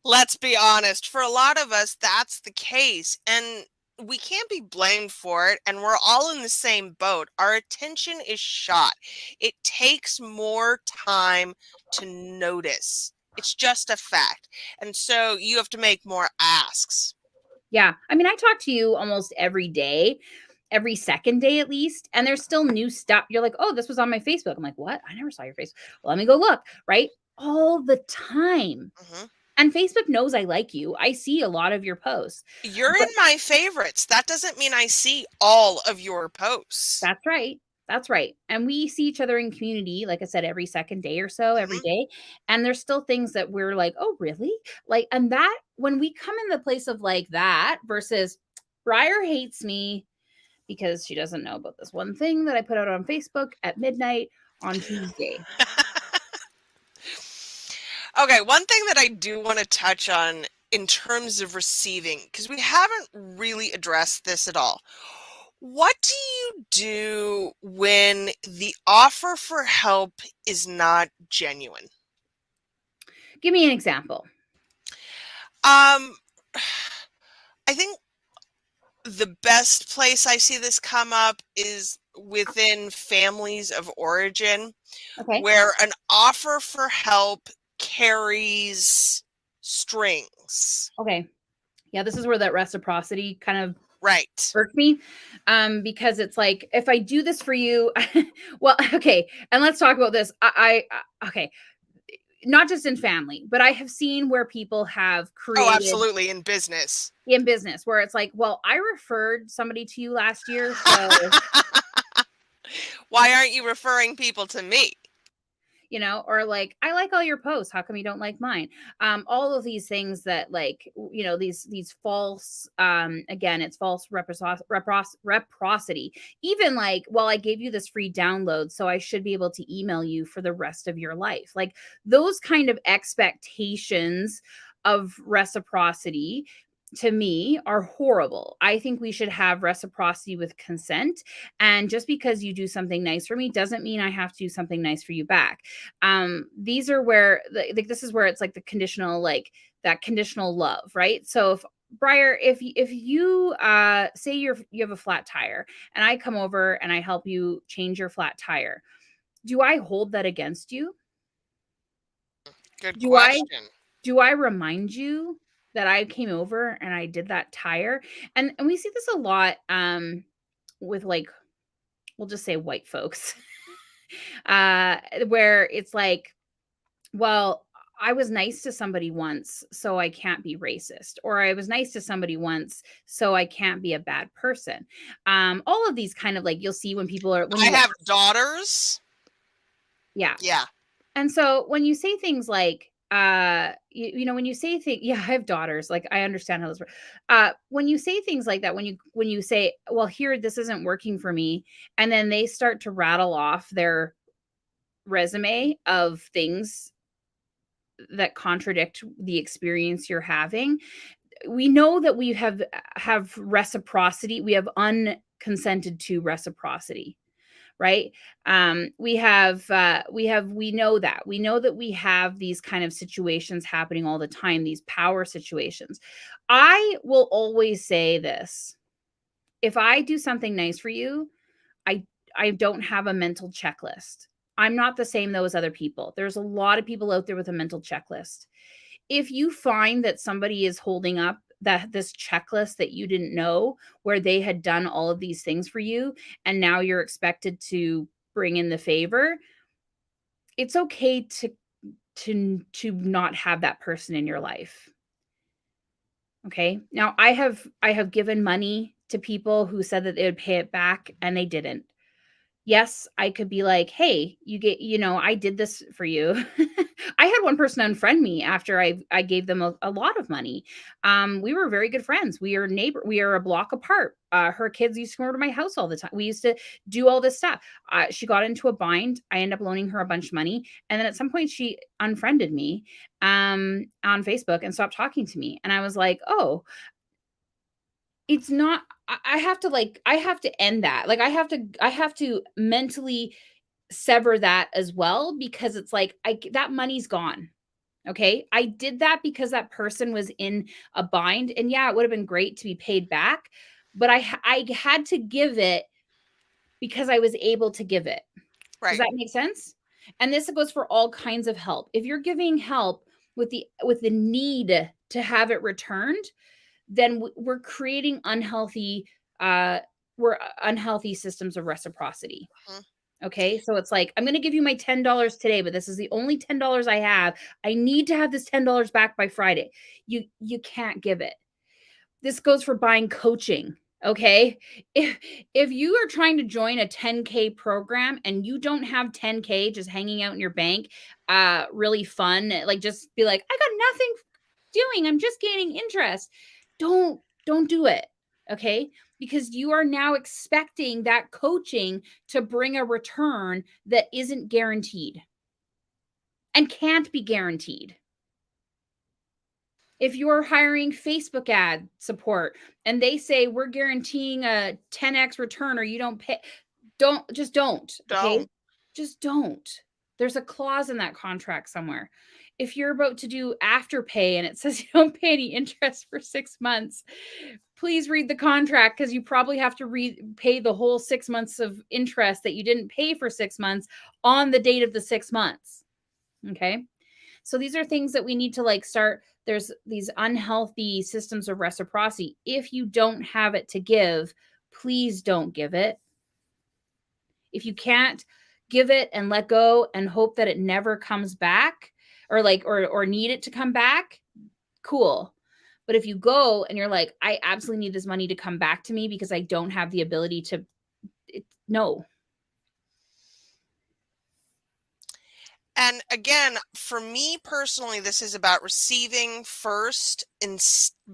Let's be honest. For a lot of us, that's the case. And we can't be blamed for it. And we're all in the same boat. Our attention is shot. It takes more time to notice. It's just a fact. And so you have to make more asks. Yeah. I mean, I talk to you almost every day, every second day at least, and there's still new stuff. You're like, "Oh, this was on my Facebook." I'm like, "What? I never saw your face." Well, let me go look, right? All the time. And Facebook knows I like you. I see a lot of your posts. You're in my favorites. That doesn't mean I see all of your posts. That's right. That's right. And we see each other in community, like I said, every second day or so, every day. And there's still things that we're like, "Oh, really?" Like, and that when we come in the place of like that versus Briar hates me because she doesn't know about this one thing that I put out on Facebook at midnight on Tuesday. Okay, one thing that I do want to touch on in terms of receiving, because we haven't really addressed this at all. What do you do when the offer for help is not genuine? Give me an example. I think the best place I see this come up is within families of origin, where an offer for help carries strings. Okay. Yeah, this is where that reciprocity kind of right irked me. Because it's like, if I do this for you, well, okay. And let's talk about this. Okay. not just in family, but I have seen where people have created. Oh, absolutely, in business. In business, where it's like, well, I referred somebody to you last year, so why aren't you referring people to me? Or like, I like all your posts, how come you don't like mine? All of these things that, like, these false, again, it's false reciprocity. Even like, well, I gave you this free download, so I should be able to email you for the rest of your life. Like, those kind of expectations of reciprocity, to me, are horrible. I think we should have reciprocity with consent. And just because you do something nice for me doesn't mean I have to do something nice for you back. These are where, like, this is where it's like the conditional, like that conditional love, right? So if Briar, if you say you have a flat tire and I come over and I help you change your flat tire, do I hold that against you? Good question. Do I remind you that I came over and I did that tire? And we see this a lot with, like, we'll just say white folks. Where it's like, well, I was nice to somebody once, so I can't be racist, or I was nice to somebody once, so I can't be a bad person. All of these kind of, like, you'll see when people are, I have daughters. Yeah. Yeah. And so when you say things like, when you say things, yeah, I have daughters. Like, I understand how this works. When you say things like that, when you say, well, here, this isn't working for me, and then they start to rattle off their resume of things that contradict the experience you're having, we know that we have reciprocity. We have unconsented to reciprocity, right? We know that we have these kind of situations happening all the time, these power situations. I will always say this: if I do something nice for you, I don't have a mental checklist. I'm not the same though as other people. There's a lot of people out there with a mental checklist. If you find that somebody is holding up this checklist that you didn't know, where they had done all of these things for you, and now you're expected to bring in the favor, it's okay to not have that person in your life. Okay? Now, I have given money to people who said that they would pay it back, and they didn't. Yes, I could be like, "Hey, I did this for you." I had one person unfriend me after I gave them a lot of money. We were very good friends. We are a block apart. Her kids used to come over to my house all the time. We used to do all this stuff. She got into a bind. I ended up loaning her a bunch of money, and then at some point she unfriended me on Facebook and stopped talking to me. And I was like, "Oh, it's not." I have to end that. Like, I have to mentally sever that as well, because it's like, that money's gone. Okay? I did that because that person was in a bind, and yeah, it would have been great to be paid back, but I had to give it because I was able to give it. Does Right. that make sense? And this goes for all kinds of help. If you're giving help with the need to have it returned, then we're creating unhealthy systems of reciprocity. Mhm. Okay? So it's like, I'm going to give you my $10 today, but this is the only $10 I have. I need to have this $10 back by Friday. You can't give it. This goes for buying coaching. Okay? If you are trying to join a 10K program and you don't have 10K just hanging out in your bank, really fun, like, just be like, I got nothing doing, I'm just gaining interest. Don't do it. Okay? Because you are now expecting that coaching to bring a return that isn't guaranteed and can't be guaranteed. If you're hiring Facebook ad support and they say, we're guaranteeing a 10x return, or you don't pay, don't. Okay? Just don't. There's a clause in that contract somewhere. If you're about to do Afterpay and it says you don't pay any interest for 6 months, please read the contract, because you probably have to pay the whole 6 months of interest that you didn't pay for 6 months on the date of the 6 months. Okay? So these are things that we need to, like, start. There's these unhealthy systems of reciprocity. If you don't have it to give, please don't give it. If you can't give it and let go and hope that it never comes back, or like or need it to come back, cool. But if you go and you're like, I absolutely need this money to come back to me because I don't have the ability to, no. And again, for me personally, this is about receiving first and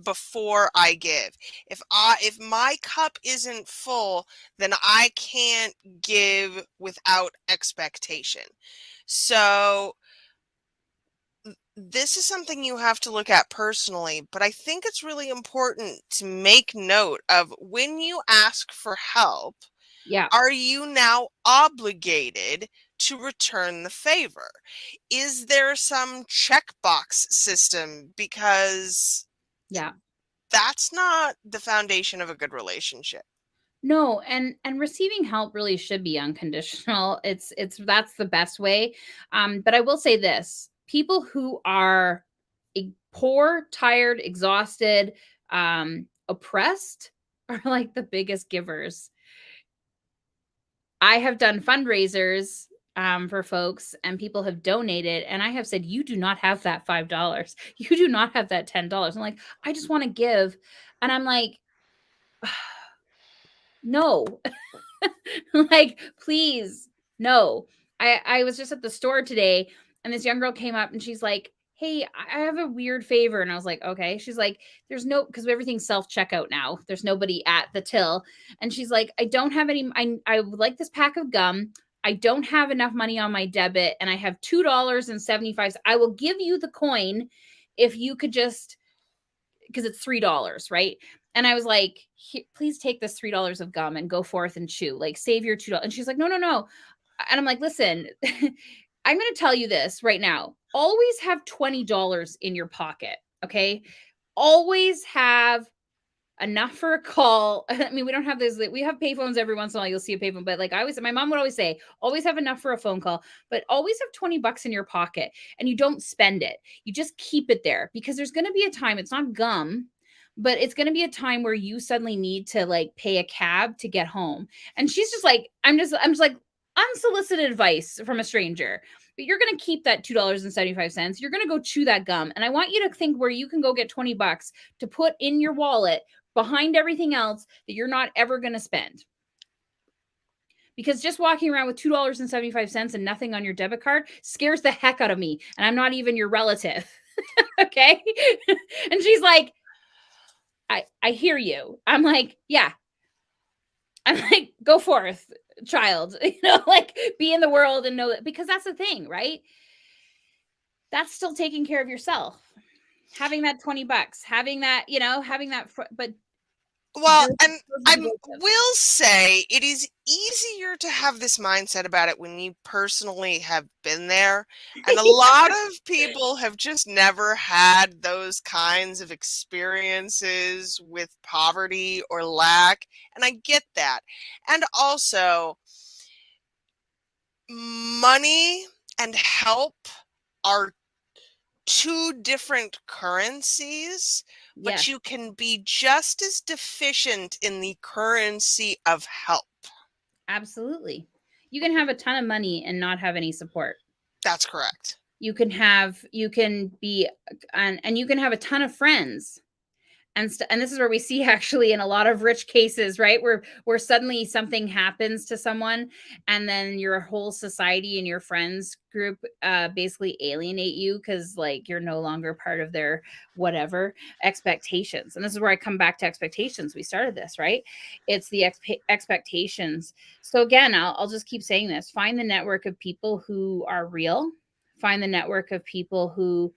before I give. If my cup isn't full, then I can't give without expectation. So this is something you have to look at personally, but I think it's really important to make note of when you ask for help. Yeah. Are you now obligated to return the favor? Is there some checkbox system? Because Yeah. that's not the foundation of a good relationship. No, and receiving help really should be unconditional. It's that's the best way. But I will say this: people who are poor, tired, exhausted, oppressed are like the biggest givers. I have done fundraisers for folks, and people have donated, and I have said, "You do not have that $5. You do not have that $10." I'm like, I just want to give, and I'm like, no. Like, please, no. I was just at the store today, and this young girl came up and she's like, hey, I have a weird favor. And I was like, okay. She's like, there's no, because everything's self-checkout now. There's nobody at the till. And she's like, I don't have any, I would like this pack of gum. I don't have enough money on my debit, and I have $2.75. I will give you the coin if you could just, because it's $3, right? And I was like, please take this $3 of gum and go forth and chew. Like, save your $2. And she's like, no, no, no. And I'm like, listen, I'm going to tell you this right now. Always have $20 in your pocket. Okay. Always have enough for a call. I mean, we don't have those. We have payphones every once in a while. You'll see a payphone, but like my mom would always say, always have enough for a phone call, but always have $20 in your pocket, and you don't spend it. You just keep it there, because there's going to be a time, it's not gum, but it's going to be a time where you suddenly need to like pay a cab to get home. And she's just like, I'm just like, unsolicited advice from a stranger. But you're going to keep that $2.75. You're going to go chew that gum. And I want you to think where you can go get $20 to put in your wallet behind everything else that you're not ever going to spend. Because just walking around with $2.75 and nothing on your debit card scares the heck out of me. And I'm not even your relative. Okay. And she's like, I hear you. I'm like, yeah. I'm like, go forth, child. Like, be in the world and know that, because that's the thing, right? That's still taking care of yourself. Having that $20, having that, having that, but well, and I will say it is easier to have this mindset about it when you personally have been there. And a lot of people have just never had those kinds of experiences with poverty or lack. And I get that. And also, money and help are two different currencies, but yes, you can be just as deficient in the currency of help. absolutely. You can have a ton of money and not have any support. That's correct. You can be, and you can have a ton of friends. And this is where we see actually in a lot of rich cases, right? Where suddenly something happens to someone, and then your whole society and your friends group basically alienate you, because like you're no longer part of their whatever expectations. And this is where I come back to expectations. We started this, right? It's the expectations. So again, I'll just keep saying this: find the network of people who are real. Find the network of people who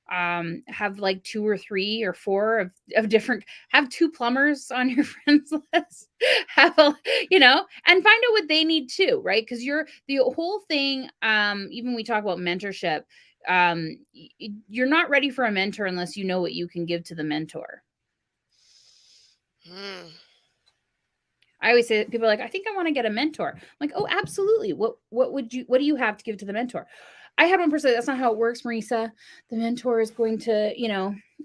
have like 2 or 3 or 4 of different, have 2 plumbers on your friends list, have and find out what they need too, right? Because the whole thing, even we talk about mentorship, you're not ready for a mentor unless you know what you can give to the mentor. I always say, people are like, I think I want to get a mentor. I'm like, oh, absolutely. What do you have to give to the mentor? I had one person, that's not how it works, Marissa. The mentor is going to,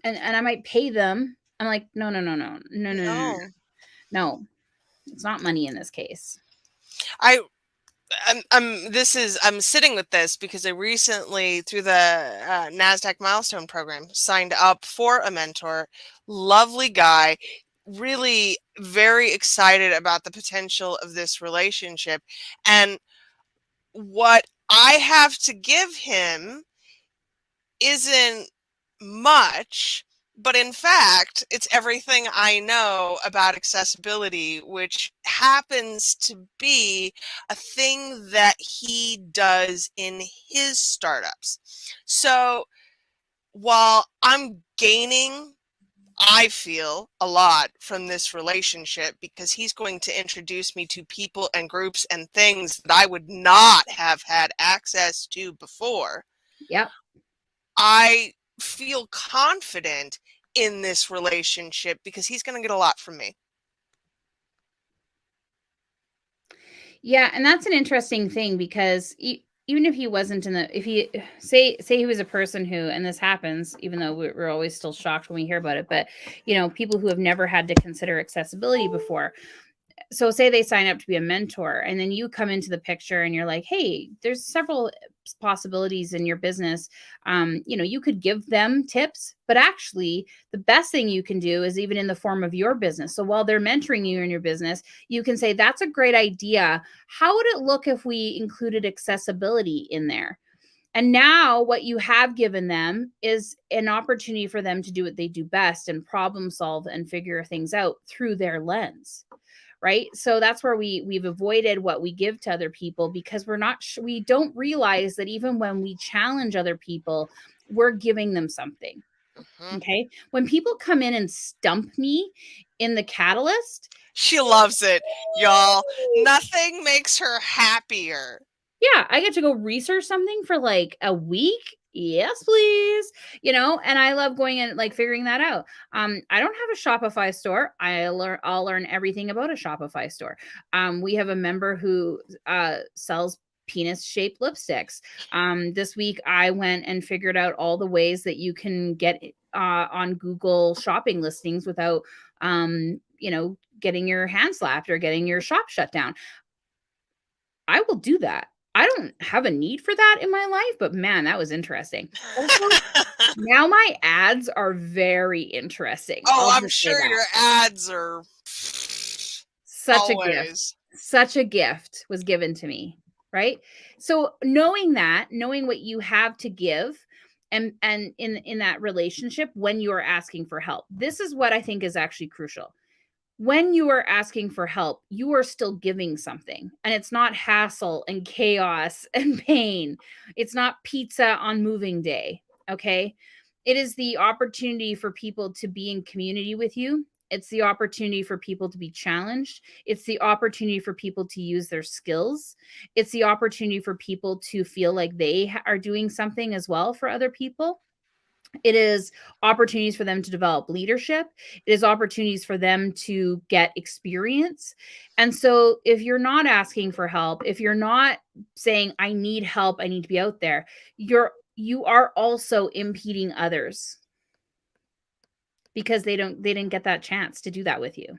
and I might pay them. I'm like, no. No, it's not money in this case. I'm sitting with this because I recently, through the NASDAQ milestone program, signed up for a mentor. Lovely guy, really very excited about the potential of this relationship. And what I have to give him isn't much, but in fact, it's everything I know about accessibility, which happens to be a thing that he does in his startups. So while I'm gaining, I feel a lot from this relationship because he's going to introduce me to people and groups and things that I would not have had access to before. Yep. I feel confident in this relationship because he's going to get a lot from me. Yeah, and that's an interesting thing because even if he wasn't if he say he was a person who, and this happens, even though we're always still shocked when we hear about it, but people who have never had to consider accessibility before. So say they sign up to be a mentor, and then you come into the picture and you're like, hey, there's several possibilities in your business. You could give them tips, but actually the best thing you can do is even in the form of your business. So while they're mentoring you in your business, you can say, that's a great idea. How would it look if we included accessibility in there? And now what you have given them is an opportunity for them to do what they do best and problem solve and figure things out through their lens. Right. So that's where we've avoided what we give to other people because we don't realize that even when we challenge other people, we're giving them something. Mm-hmm. Okay. When people come in and stump me in the catalyst, she loves it, y'all. Nothing makes her happier. Yeah, I get to go research something for like a week. Yes, please. And I love going and like figuring that out. I don't have a Shopify store. I'll learn everything about a Shopify store. We have a member who sells penis shaped lipsticks. This week I went and figured out all the ways that you can get on Google shopping listings without getting your hand slapped or getting your shop shut down. I will do that. I don't have a need for that in my life, but man, that was interesting. Also, now my ads are very interesting. Oh, I'll I'm just say sure that. your ads are Such a gift. always. Such a gift was given to me, right? So knowing what you have to give and in that relationship when you are asking for help. This is what I think is actually crucial. When you are asking for help, you are still giving something, and it's not hassle and chaos and pain. It's not pizza on moving day. Okay. It is the opportunity for people to be in community with you. It's the opportunity for people to be challenged. It's the opportunity for people to use their skills. It's the opportunity for people to feel like they are doing something as well for other people. It is opportunities for them to develop leadership. It is opportunities for them to get experience. And so if you're not asking for help, if you're not saying, I need help, I need to be out there, you are also impeding others because they didn't get that chance to do that with you.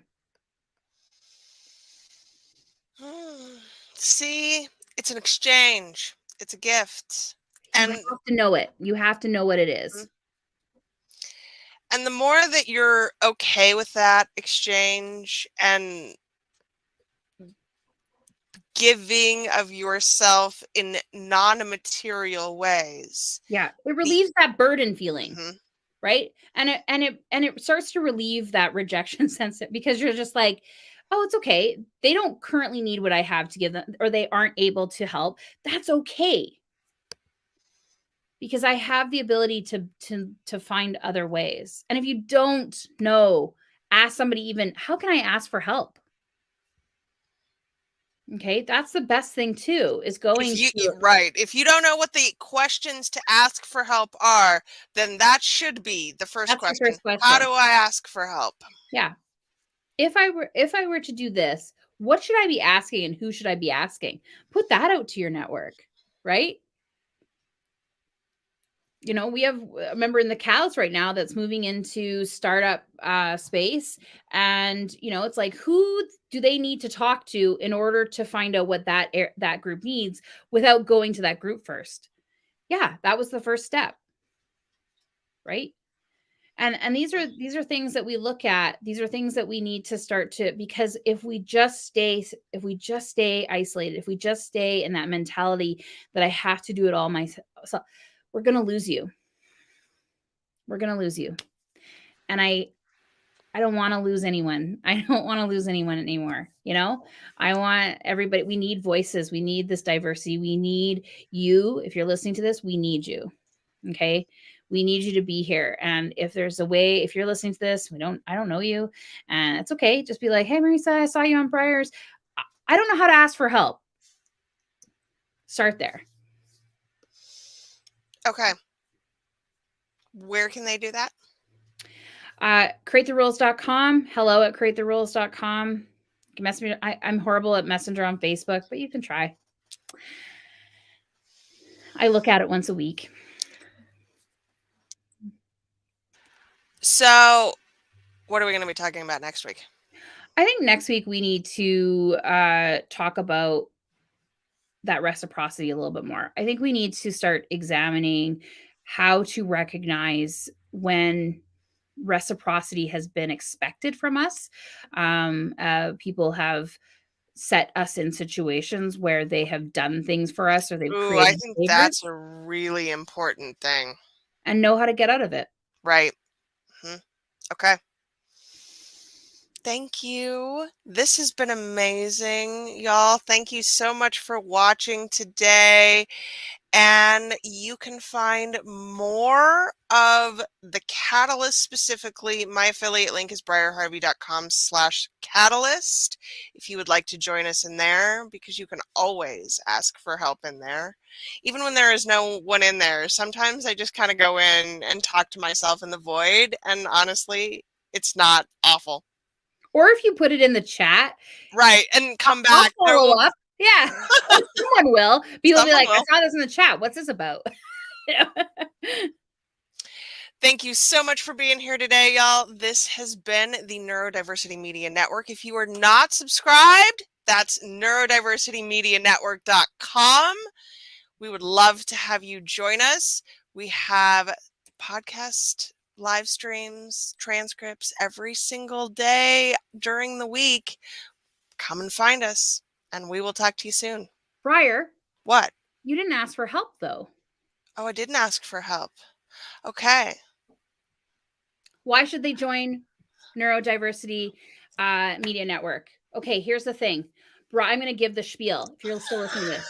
See, it's an exchange. It's a gift. And you have to know it. You have to know what it is. And the more that you're okay with that exchange and giving of yourself in non-material ways. Yeah, it relieves that burden feeling. Mm-hmm. Right? And it starts to relieve that rejection sense because you're just like, oh, it's okay. They don't currently need what I have to give them, or they aren't able to help. That's okay. Because I have the ability to find other ways. And if you don't know, ask somebody, even, how can I ask for help? Okay, that's the best thing too, is going right. If you don't know what the questions to ask for help are, then that should be the first question. How do I ask for help? Yeah. If I were to do this, what should I be asking and who should I be asking? Put that out to your network, right? We have a member in the cows right now that's moving into startup space. And, it's like, who do they need to talk to in order to find out what that group needs without going to that group first? Yeah, that was the first step. Right. And these are things that we look at. These are things that we need to start to, because if we just stay isolated, if we just stay in that mentality that I have to do it all myself, we're going to lose you. We're going to lose you. And I don't want to lose anyone. I don't want to lose anyone anymore. I want everybody. We need voices. We need this diversity. We need you. If you're listening to this, we need you. Okay. We need you to be here. And if there's a way, if you're listening to this, I don't know you, and it's okay. Just be like, hey, Marissa, I saw you on Briar's. I don't know how to ask for help. Start there. Okay. Where can they do that? Createtherules.com. Hello at createtherules.com. You can message me. I'm horrible at Messenger on Facebook, but you can try. I look at it once a week. So what are we going to be talking about next week? I think next week we need to talk about that reciprocity a little bit more. I think we need to start examining how to recognize when reciprocity has been expected from us. People have set us in situations where they have done things for us, or they've created I think that's a really important thing. And know how to get out of it. Right. Mm-hmm. Okay. Thank you. This has been amazing, y'all. Thank you so much for watching today. And you can find more of the Catalyst, specifically. My affiliate link is briarharvey.com/catalyst. If you would like to join us in there, because you can always ask for help in there. Even when there is no one in there, sometimes I just kind of go in and talk to myself in the void. And honestly, it's not awful. Or if you put it in the chat. Right. And come back. I'll follow up. Yeah. Someone will. People will be like, I saw this in the chat. What's this about? Thank you so much for being here today, y'all. This has been the Neurodiversity Media Network. If you are not subscribed, that's neurodiversitymedianetwork.com. We would love to have you join us. We have podcast live streams, transcripts every single day during the week. Come and find us, and we will talk to you soon. Briar. What? You didn't ask for help, though. Oh, I didn't ask for help. Okay. Why should they join Neurodiversity Media Network? Okay, here's the thing. I'm going to give the spiel if you're still listening to this.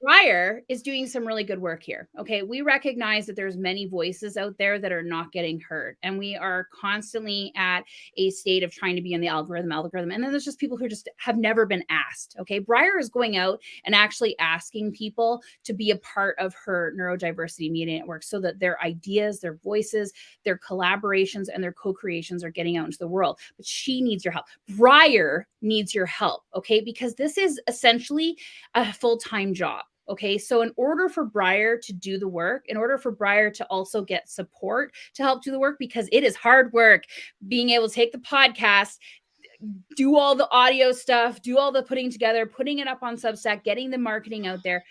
Briar is doing some really good work here. Okay, we recognize that there's many voices out there that are not getting heard, and we are constantly at a state of trying to be in the algorithm. And then there's just people who just have never been asked. Okay, Briar is going out and actually asking people to be a part of her Neurodiversity Media Network so that their ideas, their voices, their collaborations, and their co-creations are getting out into the world. But she needs your help. Briar needs your help. Okay, because this is essentially a full-time job. Okay, so in order for Briar to do the work, in order for Briar to also get support to help do the work, because it is hard work being able to take the podcast, do all the audio stuff, do all the putting together, putting it up on Substack, getting the marketing out there.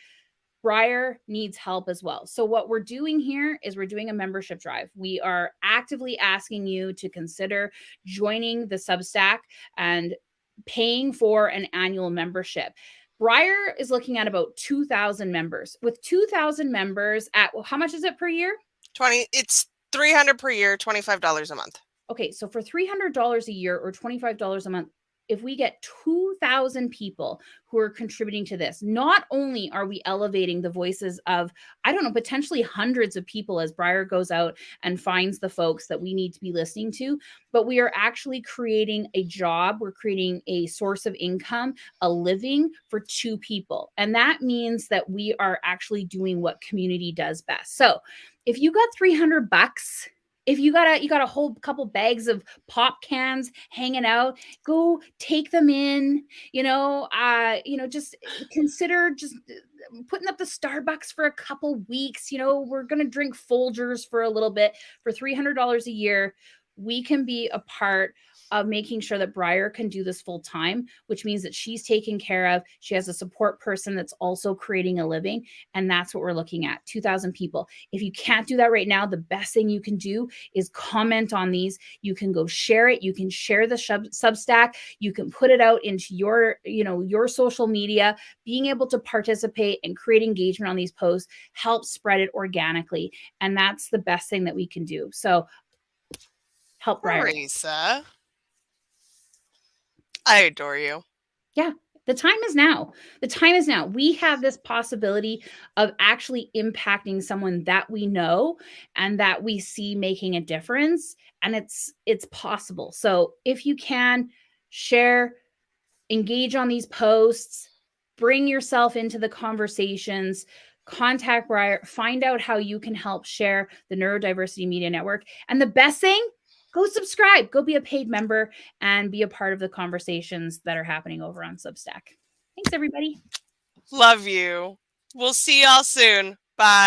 Briar needs help as well. So what we're doing here is we're doing a membership drive. We are actively asking you to consider joining the Substack and paying for an annual membership. Briar is looking at about 2,000 members. With 2,000 members at, well, how much is it per year? It's $300 per year, $25 a month. Okay, so for $300 a year or $25 a month, if we get 2,000 people who are contributing to this, not only are we elevating the voices of, I don't know, potentially hundreds of people as Briar goes out and finds the folks that we need to be listening to, but we are actually creating a job. We're creating a source of income, a living for 2 people. And that means that we are actually doing what community does best. So if you got $300, if you got a whole couple bags of pop cans hanging out, go take them in, just consider just putting up the Starbucks for a couple weeks. We're going to drink Folgers for a little bit for $300 a year. We can be a part of making sure that Briar can do this full time, which means that she's taken care of. She has a support person that's also creating a living. And that's what we're looking at, 2,000 people. If you can't do that right now, the best thing you can do is comment on these. You can go share it. You can share the Substack. You can put it out into your social media. Being able to participate and create engagement on these posts helps spread it organically. And that's the best thing that we can do. So help Briar. Marissa, I adore you. Yeah. The time is now. The time is now. We have this possibility of actually impacting someone that we know and that we see making a difference. And it's possible. So if you can share, engage on these posts, bring yourself into the conversations, contact Briar, find out how you can help share the Neurodiversity Media Network. And the best thing, go subscribe, go be a paid member and be a part of the conversations that are happening over on Substack. Thanks, everybody. Love you. We'll see y'all soon. Bye.